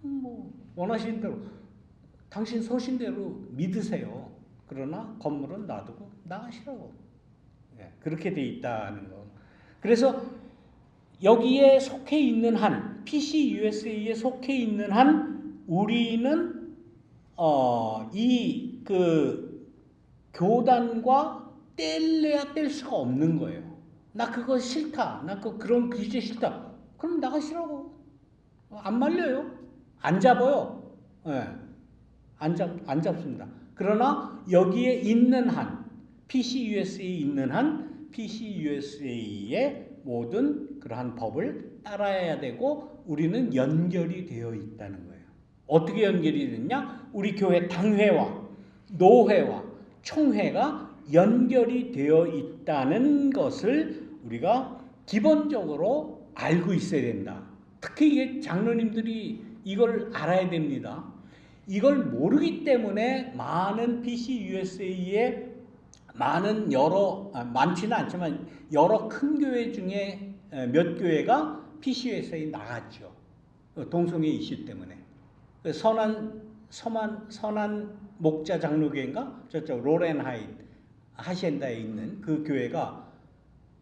Speaker 1: 뭐 원하시는 대로 당신 소신대로 믿으세요. 그러나 건물은 놔두고 나가시라고. 그렇게 돼 있다는 거. 그래서 여기에 속해 있는 한 PCUSA에 속해 있는 한 우리는 이 교단과 뗄래야 뗄 수가 없는 거예요. 나 그거 싫다. 나 그런 규제 싫다. 그럼 나가시라고. 안 말려요. 안 잡아요. 안 잡습니다. 그러나 여기에 있는 한 PCUSA에 있는 한 PCUSA의 모든 그러한 법을 따라야 되고 우리는 연결이 되어 있다는 거예요. 어떻게 연결이 됐냐? 우리 교회 당회와 노회와 총회가 연결이 되어 있다는 것을 우리가 기본적으로 알고 있어야 된다. 특히 이게 장로님들이 이걸 알아야 됩니다. 이걸 모르기 때문에 많은 PCUSA의 많은 많지는 않지만 여러 큰 교회 중에 몇 교회가 PCUSA에 나갔죠. 동성애 이슈 때문에. 선한 목자 장로교회인가? 저쪽 로렌하이트 하시엔다에 있는 그 교회가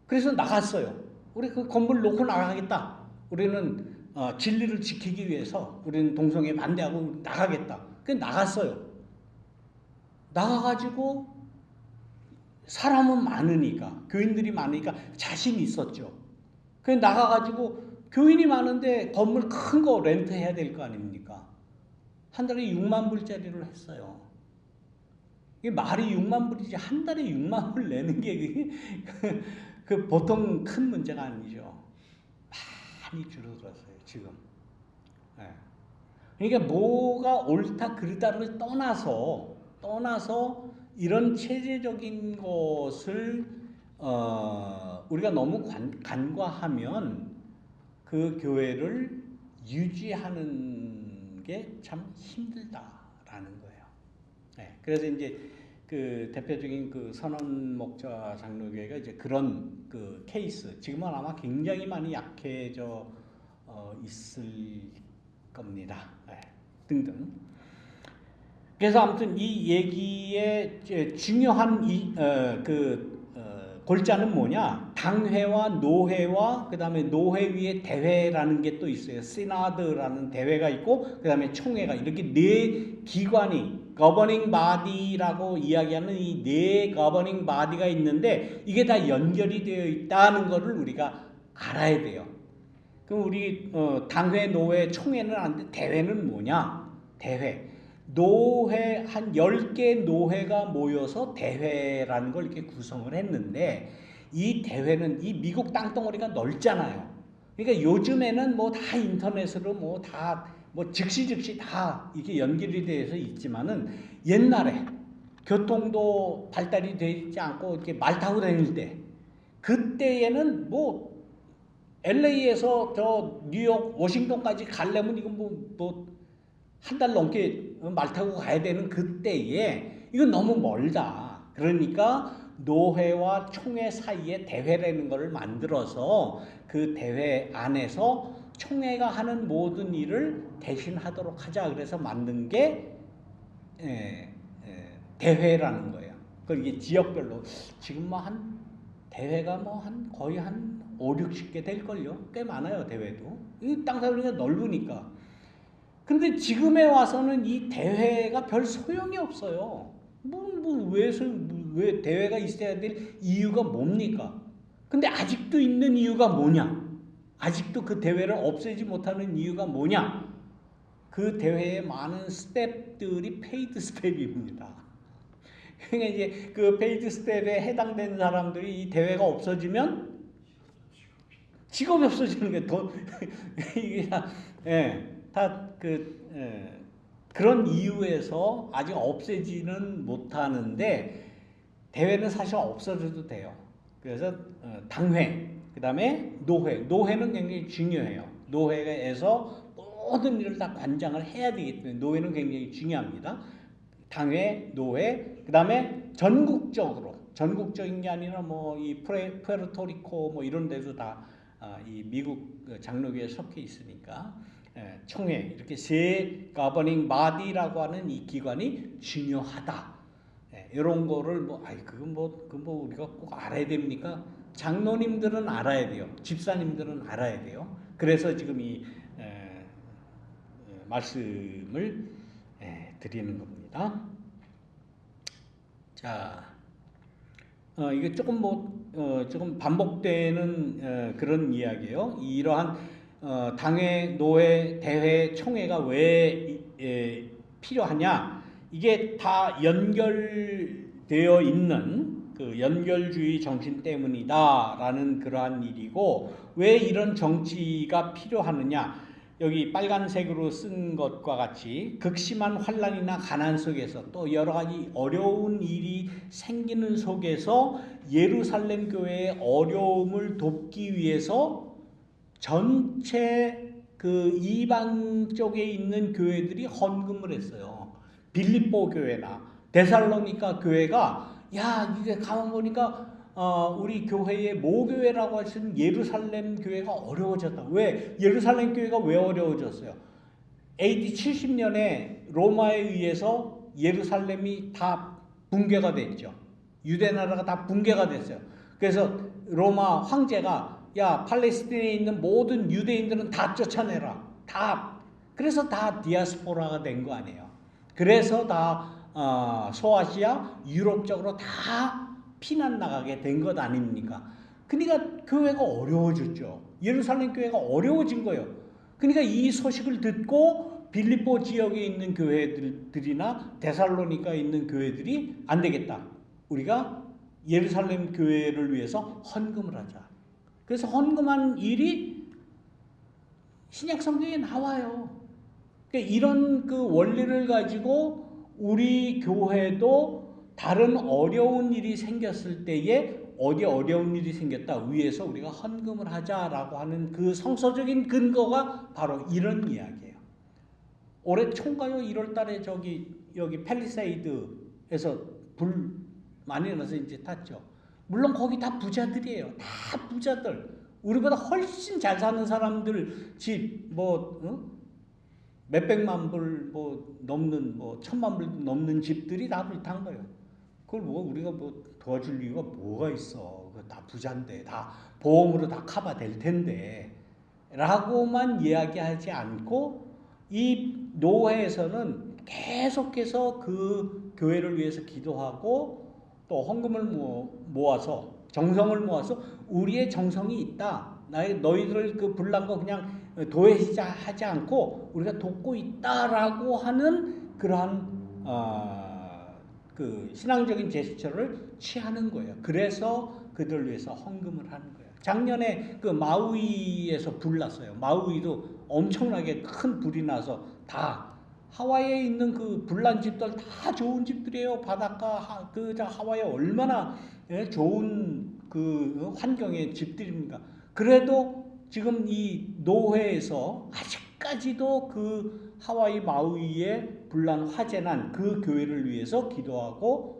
Speaker 1: 그래서 나갔어요. 우리 그 건물 놓고 나가겠다. 우리는 진리를 지키기 위해서 우리는 동성애 반대하고 나가겠다. 그래서 나갔어요. 나가가지고 사람은 많으니까 교인들이 많으니까 자신이 있었죠. 그래서 나가가지고 교인이 많은데 건물 큰 거 렌트해야 될 거 아닙니까? 한 달에 6만 불짜리를 했어요. 이게 말이 6만 불이지 한 달에 6만 불 내는 게 보통 큰 문제가 아니죠. 많이 줄어들었어요 지금. 그러니까 뭐가 옳다 그르다를 떠나서 이런 체제적인 것을 우리가 너무 간과하면 그 교회를 유지하는 게 참 힘들다라는 거예요. 그래서 이제 그 대표적인 그 선언 목자 장로교회가 이제 그런 그 케이스 지금은 아마 굉장히 많이 약해져 있을 겁니다. 등등. 그래서 아무튼 이 얘기의 중요한 골자는 뭐냐? 당회와 노회와 그다음에 노회 위에 대회라는 게 또 있어요. 시나드라는 대회가 있고 그다음에 총회가 이렇게 네 기관이 거버닝 바디라고 이야기하는 이 네 거버닝 바디가 있는데 이게 다 연결이 되어 있다는 것을 우리가 알아야 돼요. 그럼 우리 당회, 노회, 총회는 아는데 대회는 뭐냐? 대회. 노회 한 10개 노회가 모여서 대회라는 걸 이렇게 구성을 했는데 이 대회는 이 미국 땅덩어리가 넓잖아요. 그러니까 요즘에는 뭐 다 인터넷으로 뭐 다 뭐 즉시 다 이렇게 연결이 되어서 있지만은 옛날에 교통도 발달이 되지 않고 이렇게 말 타고 다닐 때 그때에는 뭐 LA에서 저 뉴욕, 워싱턴까지 가려면 이건 뭐 한 달 넘게 말 타고 가야 되는 그때에 이건 너무 멀다. 그러니까 노회와 총회 사이에 대회라는 것을 만들어서 그 대회 안에서 총회가 하는 모든 일을 대신하도록 하자. 그래서 만든 게 대회라는 거예요. 그 이게 지역별로 지금 뭐 한 대회가 뭐 한 거의 한 5, 60개 될걸요. 꽤 많아요, 대회도. 이 땅사리가 넓으니까. 근데 지금에 와서는 이 대회가 별 소용이 없어요. 왜 대회가 있어야 될 이유가 뭡니까? 근데 아직도 있는 이유가 뭐냐? 아직도 그 대회를 없애지 못하는 이유가 뭐냐? 그 대회의 많은 스텝들이 페이드 스텝입니다. 그러니까 이제 그 페이드 스텝에 해당되는 사람들이 이 대회가 없어지면 직업이 없어지는 게 돈, 이게 그런 이유에서 아직 없애지는 못하는데 대회는 사실 없어져도 돼요. 그래서 당회, 그 다음에 노회는 굉장히 중요해요. 노회에서 모든 일을 다 관장을 해야 되기 때문에 노회는 굉장히 중요합니다. 당회, 노회, 그 다음에 전국적인 게 아니라 뭐 이 푸에르토리코 뭐 이런 데도 다 이 미국 장로교에 속해 있으니까 총회 이렇게 세 가버닝 바디라고 하는 이 기관이 중요하다. 이런 거를 그건 뭐 우리가 꼭 알아야 됩니까? 장로님들은 알아야 돼요. 집사님들은 알아야 돼요. 그래서 지금 이 말씀을 드리는 겁니다. 자, 이게 조금 조금 반복되는 그런 이야기예요. 이러한 당회, 노회, 대회, 총회가 왜 필요하냐? 이게 다 연결되어 있는 그 연결주의 정신 때문이다라는 그러한 일이고, 왜 이런 정치가 필요하느냐? 여기 빨간색으로 쓴 것과 같이 극심한 환난이나 가난 속에서 또 여러 가지 어려운 일이 생기는 속에서 예루살렘 교회의 어려움을 돕기 위해서 전체 그 이방 쪽에 있는 교회들이 헌금을 했어요. 빌립보 교회나 데살로니가 교회가 이게 가만 보니까 우리 교회의 모교회라고 하시는 예루살렘 교회가 어려워졌다. 왜? 예루살렘 교회가 왜 어려워졌어요? AD 70년에 로마에 의해서 예루살렘이 다 붕괴가 됐죠. 유대 나라가 다 붕괴가 됐어요. 그래서 로마 황제가 팔레스틴에 있는 모든 유대인들은 다 쫓아내라. 그래서 다 디아스포라가 된 거 아니에요. 그래서 다 소아시아, 유럽 쪽으로 다 피난 나가게 된 것 아닙니까? 그러니까 교회가 어려워졌죠. 예루살렘 교회가 어려워진 거예요. 그러니까 이 소식을 듣고 빌립보 지역에 있는 교회들이나 데살로니카에 있는 교회들이 안 되겠다. 우리가 예루살렘 교회를 위해서 헌금을 하자. 그래서 헌금한 일이 신약 성경에 나와요. 그러니까 이런 그 원리를 가지고 우리 교회도 다른 어려운 일이 생겼을 때에 어디 어려운 일이 생겼다 위해서 우리가 헌금을 하자라고 하는 그 성서적인 근거가 바로 이런 이야기예요. 올해 총가요 1월 달에 여기 팰리세이드에서 불 많이 나서 이제 탔죠. 물론 거기 다 부자들이에요. 다 부자들. 우리보다 훨씬 잘 사는 사람들 집 몇백만 불 넘는 1,000만 불 넘는 집들이 다 불탄 거예요. 그걸 우리가 도와줄 이유가 뭐가 있어? 다 부자인데 다 보험으로 다 커버 될 텐데 라고만 이야기하지 않고 이 노회에서는 계속해서 그 교회를 위해서 기도하고 또 헌금을 모아서 정성을 모아서 우리의 정성이 있다. 너희들 그 불난 거 그냥 도외하지 않고 우리가 돕고 있다라고 하는 그러한 그 신앙적인 제스처를 취하는 거예요. 그래서 그들 위해서 헌금을 하는 거예요. 작년에 그 마우이에서 불 났어요. 마우이도 엄청나게 큰 불이 나서 다 하와이에 있는 그 불난 집들 다 좋은 집들이에요. 바닷가 하와이에 얼마나 좋은 그 환경의 집들입니까? 그래도 지금 이 노회에서 아직까지도 그 하와이 마우이에 불난 화재 난 그 교회를 위해서 기도하고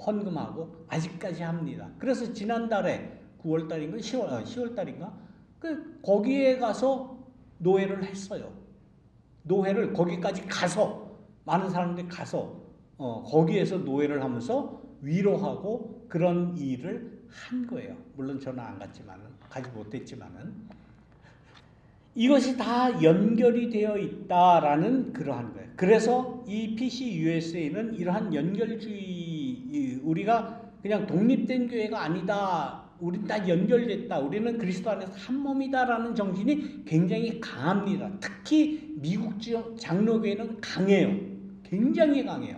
Speaker 1: 헌금하고 아직까지 합니다. 그래서 지난달에 9월 달인가 10월 달인가 거기에 가서 노회를 했어요. 노회를 거기까지 가서 많은 사람들이 가서 거기에서 노회를 하면서 위로하고 그런 일을 한 거예요. 물론 저는 안 갔지만은 가지 못했지만은 이것이 다 연결이 되어 있다라는 그러한 거예요. 그래서 이 PCUSA는 이러한 연결주의 우리가 그냥 독립된 교회가 아니다. 우린 다 연결됐다. 우리는 그리스도 안에서 한 몸이다라는 정신이 굉장히 강합니다. 특히 미국 장로교회는 강해요. 굉장히 강해요.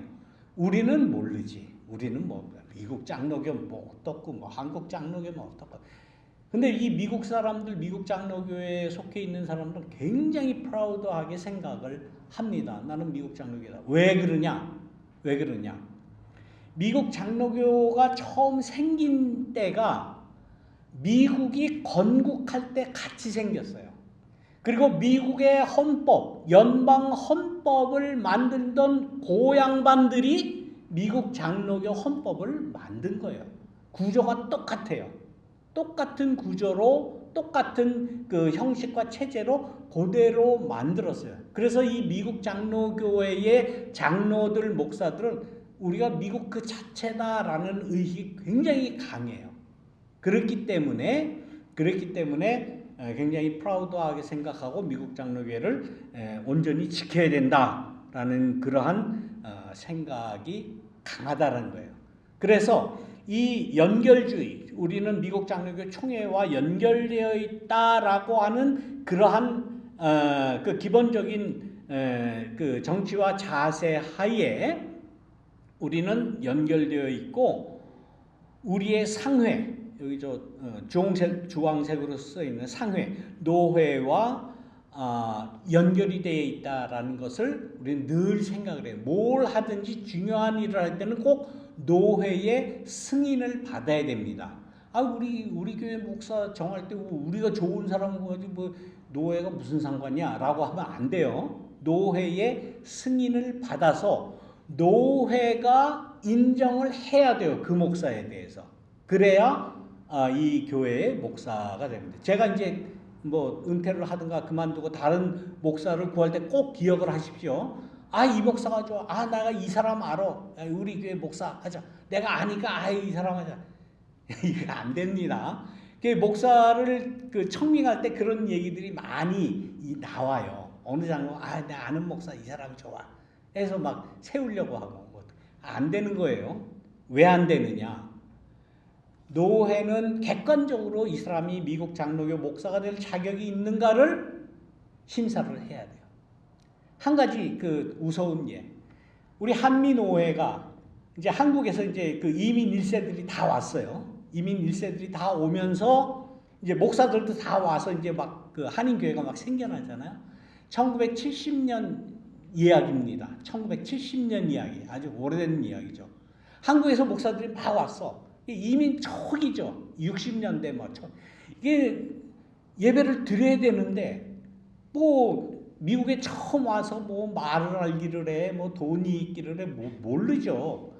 Speaker 1: 우리는 모르지. 우리는 뭐 미국 장로교 뭐 어떻고 뭐 한국 장로교 뭐 어떻고. 근데 이 미국 사람들, 미국 장로교회에 속해 있는 사람들은 굉장히 프라우드하게 생각을 합니다. 나는 미국 장로교다. 왜 그러냐? 왜 그러냐? 미국 장로교가 처음 생긴 때가 미국이 건국할 때 같이 생겼어요. 그리고 미국의 헌법, 연방 헌법을 만들던 고양반들이 미국 장로교 헌법을 만든 거예요. 구조가 똑같아요. 똑같은 구조로 똑같은 그 형식과 체제로 그대로 만들었어요. 그래서 이 미국 장로교회의 장로들, 목사들은 우리가 미국 그 자체다라는 의식이 굉장히 강해요. 그렇기 때문에 굉장히 프라우드하게 생각하고 미국 장로교회를 온전히 지켜야 된다라는 그러한 생각이 강하다는 거예요. 그래서 이 연결주의, 우리는 미국 장로교 총회와 연결되어 있다라고 하는 그러한 그 기본적인 그 정치와 자세 하에 우리는 연결되어 있고 우리의 상회, 여기 주황색으로 써 있는 상회, 노회와 연결이 되어 있다라는 것을 우리는 늘 생각을 해요. 뭘 하든지 중요한 일을 할 때는 꼭 노회의 승인을 받아야 됩니다. 우리 교회 목사 정할 때 우리가 좋은 사람 가지고 뭐 노회가 무슨 상관이야라고 하면 안 돼요. 노회의 승인을 받아서 노회가 인정을 해야 돼요. 그 목사에 대해서. 그래야 이 교회의 목사가 됩니다. 제가 이제 뭐 은퇴를 하든가 그만두고 다른 목사를 구할 때 꼭 기억을 하십시오. 이 목사가 좋아. 내가 이 사람 알아. 우리 교회 목사 하자. 내가 아니까 이 사람 하자. 이거 안 됩니다. 목사를 청빙할 때 그런 얘기들이 많이 나와요. 어느 장로 내가 아는 목사 이 사람 좋아. 해서 막 세우려고 하고 안 되는 거예요. 왜 안 되느냐? 노회는 객관적으로 이 사람이 미국 장로교 목사가 될 자격이 있는가를 심사를 해야 돼요. 한 가지 우스운 예. 우리 한미노회가 이제 한국에서 이제 이민 1세들이 다 왔어요. 이민 1세들이 다 오면서 이제 목사들도 다 와서 이제 막 한인교회가 막 생겨나잖아요. 1970년 이야기입니다. 1970년 이야기. 아주 오래된 이야기죠. 한국에서 목사들이 막 왔어. 이민 초기죠. 60년대 이게 예배를 드려야 되는데 미국에 처음 와서 말을 알기를 해, 돈이 있기를 해, 모르죠.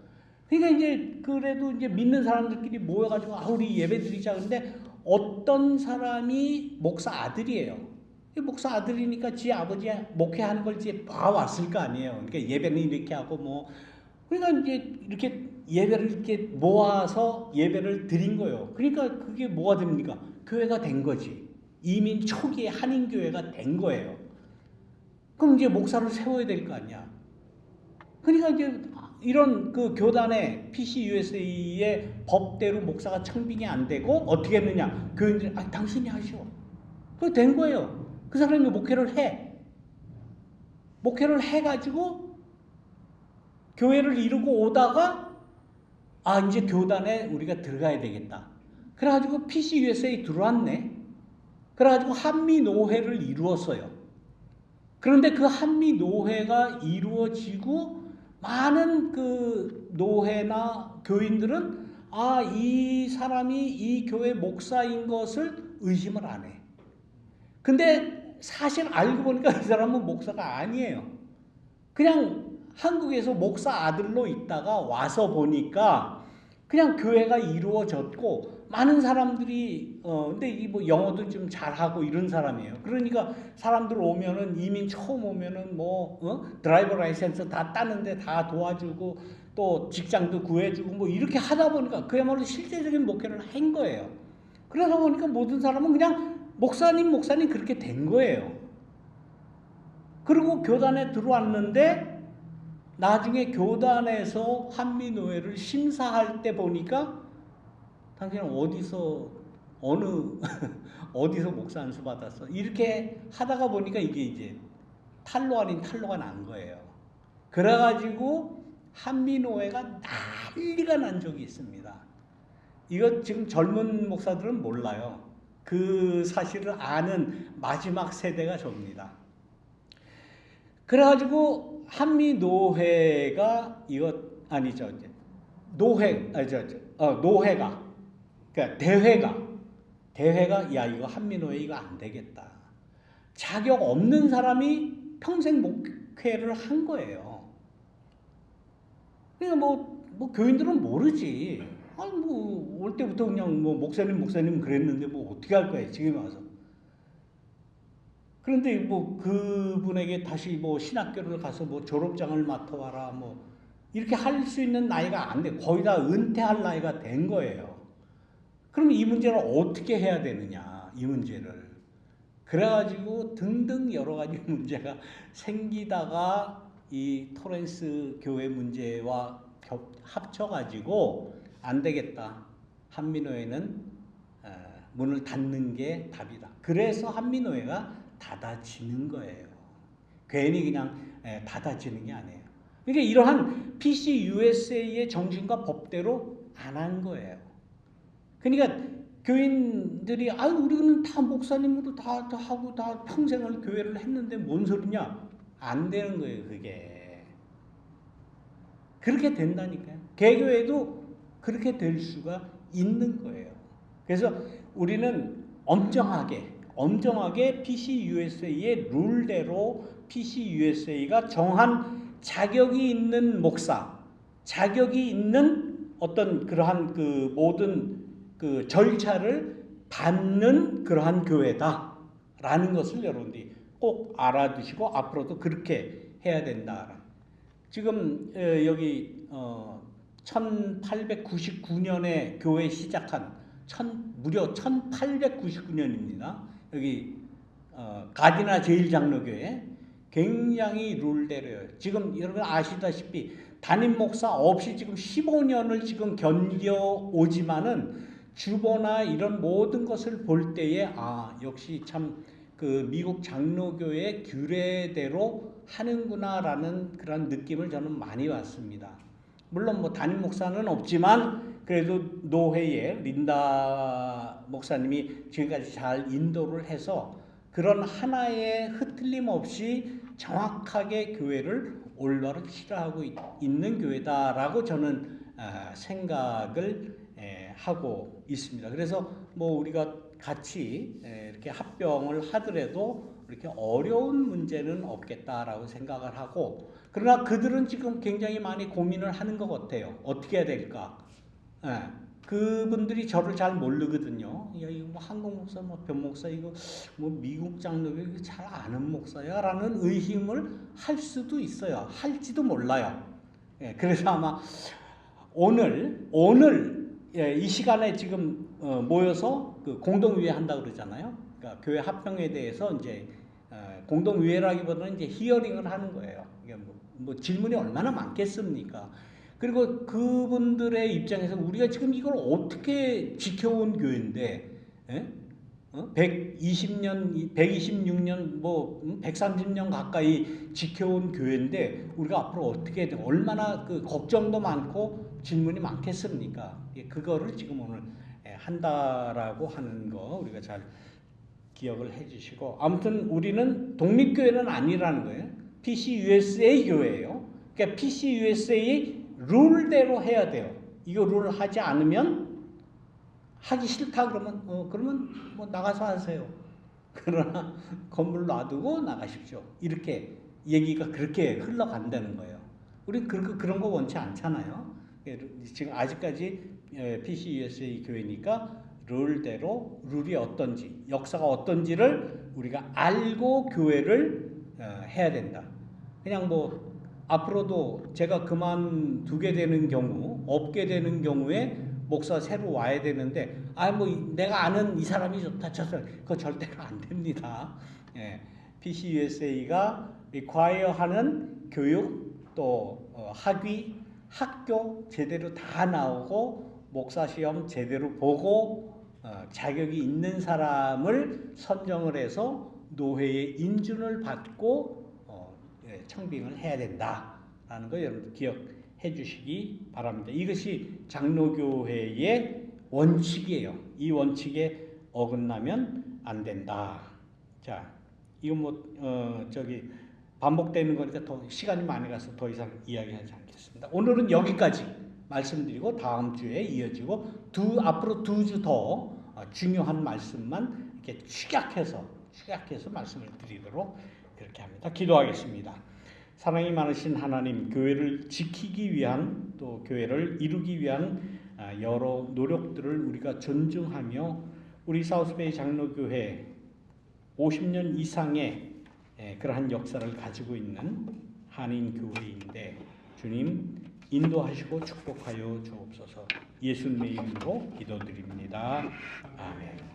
Speaker 1: 그러니까 이제 그래도 이제 믿는 사람들끼리 모여가지고 우리 예배 드리자. 근데 어떤 사람이 목사 아들이에요. 목사 아들이니까 지 아버지 목회하는 걸 이제 봐왔을 거 아니에요. 그러니까 예배는 이렇게 하고 그러니까 이제 이렇게 예배를 이렇게 모아서 예배를 드린 거예요. 그러니까 그게 뭐가 됩니까? 교회가 된 거지. 이민 초기에 한인교회가 된 거예요. 그럼 이제 목사를 세워야 될 거 아니야. 그러니까 이제 이런 교단의 PCUSA의 법대로 목사가 청빙이 안 되고 어떻게 했느냐. 교인들이 당신이 하시오. 그게 된 거예요. 그 사람이 목회를 해. 목회를 해가지고 교회를 이루고 오다가 이제 교단에 우리가 들어가야 되겠다. 그래가지고 PCUSA 들어왔네. 그래가지고 한미노회를 이루었어요. 그런데 그 한미노회가 이루어지고 많은 노회나 교인들은 이 사람이 이 교회 목사인 것을 의심을 안 해. 근데 사실 알고 보니까 이 사람은 목사가 아니에요. 그냥 한국에서 목사 아들로 있다가 와서 보니까 그냥 교회가 이루어졌고 많은 사람들이 근데 이 뭐 영어도 좀 잘하고 이런 사람이에요. 그러니까 사람들 오면은 이민 처음 오면은 드라이버 라이센스 다 따는데 다 도와주고 또 직장도 구해주고 뭐 이렇게 하다 보니까 그야말로 실제적인 목회를 한 거예요. 그러다 보니까 모든 사람은 그냥 목사님 그렇게 된 거예요. 그리고 교단에 들어왔는데 나중에 교단에서 한미노회를 심사할 때 보니까 당신은 어느 어디서 목사 안수 받았어? 이렇게 하다가 보니까 이게 이제 탈로 아닌 탈로가 난 거예요. 그래가지고 한미노회가 난리가 난 적이 있습니다. 이거 지금 젊은 목사들은 몰라요. 그 사실을 아는 마지막 세대가 접니다. 그래가지고 한미노회가 노회가 그러니까 대회가 야 이거 한미노회 이거 안 되겠다. 자격 없는 사람이 평생 목회를 한 거예요. 그러니까 뭐 교인들은 모르지. 아니 뭐 올 때부터 그냥 뭐 목사님 그랬는데 뭐 어떻게 할 거야 지금 와서. 그런데 뭐 그분에게 다시 뭐 신학교를 가서 뭐 졸업장을 맡아와라 뭐 이렇게 할 수 있는 나이가 안 돼. 거의 다 은퇴할 나이가 된 거예요. 그럼 이 문제를 어떻게 해야 되느냐, 이 문제를. 그래가지고 등등 여러 가지 문제가 생기다가 이 토렌스 교회 문제와 합쳐가지고 안 되겠다. 한미노회는 문을 닫는 게 답이다. 그래서 한미노회가 닫아지는 거예요. 괜히 그냥 닫아지는 게 아니에요. 그러니까 이러한 PCUSA의 정신과 법대로 안 한 거예요. 그러니까 교인들이 우리는 다 목사님으로 다 하고 다 평생을 교회를 했는데 뭔 소리냐? 안 되는 거예요, 그게. 그렇게 된다니까요. 개교회도 그렇게 될 수가 있는 거예요. 그래서 우리는 엄정하게 PCUSA의 룰대로 PCUSA가 정한 자격이 있는 목사, 자격이 있는 어떤 그러한 그 모든 그 절차를 받는 그러한 교회다라는 것을 여러분들이 꼭 알아두시고 앞으로도 그렇게 해야 된다. 지금 여기 1899년에 교회 시작한 무려 1899년입니다. 여기 가디나 제일장로교회 굉장히 룰대로요. 지금 여러분 아시다시피 담임 목사 없이 지금 15년을 지금 견뎌오지만은 주보나 이런 모든 것을 볼 때에 역시 참 그 미국 장로교의 규례대로 하는구나라는 그런 느낌을 저는 많이 받습니다. 물론 뭐 담임 목사는 없지만 그래도 노회에 린다 목사님이 지금까지 잘 인도를 해서 그런 하나의 흐틀림 없이 정확하게 교회를 올바로 치료하고 있는 교회다라고 저는 생각을 하고 있습니다. 그래서 뭐 우리가 같이 이렇게 합병을 하더라도 이렇게 어려운 문제는 없겠다라고 생각을 하고, 그러나 그들은 지금 굉장히 많이 고민을 하는 것 같아요. 어떻게 해야 될까? 그분들이 저를 잘 모르거든요. 야, 이거 뭐 한국 목사, 뭐 변 목사, 이거 뭐 미국 장로교 잘 아는 목사야라는 의심을 할 수도 있어요. 할지도 몰라요. 그래서 아마 오늘 이 시간에 지금 모여서 그 공동위회 한다 그러잖아요. 그러니까 교회 합병에 대해서 이제 공동위회라기보다는 이제 히어링을 하는 거예요. 이게 뭐 질문이 얼마나 많겠습니까? 그리고 그분들의 입장에서 우리가 지금 이걸 어떻게 지켜온 교회인데, 120년, 126년, 130년 가까이 지켜온 교회인데 우리가 앞으로 어떻게 해야 돼? 얼마나 그 걱정도 많고 질문이 많겠습니까? 그거를 지금 오늘 한다라고 하는 거 우리가 잘 기억을 해주시고, 아무튼 우리는 독립교회는 아니라는 거예요. PCUSA 교회예요. 그러니까 PCUSA 룰대로 해야 돼요. 이거 룰 하지 않으면 하기 싫다 그러면 뭐 나가서 하세요. 그러나 건물 놔두고 나가십시오. 이렇게 얘기가 그렇게 흘러간다는 거예요. 우리 그런 거 원치 않잖아요. 지금 아직까지 PCUSA 교회니까 룰이 어떤지, 역사가 어떤지를 우리가 알고 교회를 해야 된다. 그냥 뭐 앞으로도 제가 그만두게 되는 경우, 없게 되는 경우에 목사 새로 와야 되는데, 뭐 내가 아는 이 사람이 좋다, 저 사람, 그거 절대로 안 됩니다. PCUSA가 리콰이어하는 교육, 또 학위, 학교 제대로 다 나오고 목사 시험 제대로 보고 자격이 있는 사람을 선정을 해서 노회의 인준을 받고 청빙을 해야 된다라는 거 여러분 기억해 주시기 바랍니다. 이것이 장로교회의 원칙이에요. 이 원칙에 어긋나면 안 된다. 자, 이거 반복되는 거니까 더 시간이 많이 가서 더 이상 이야기하지 않겠습니다. 오늘은 여기까지 말씀드리고 다음 주에 이어지고 앞으로 2주 더 중요한 말씀만 이렇게 축약해서 말씀을 드리도록 그렇게 합니다. 기도하겠습니다. 사랑이 많으신 하나님, 교회를 지키기 위한 또 교회를 이루기 위한 여러 노력들을 우리가 존중하며 우리 사우스베이 장로교회 50년 이상의 그러한 역사를 가지고 있는 한인 교회인데 주님 인도하시고 축복하여 주옵소서. 예수님의 이름으로 기도드립니다. 아멘.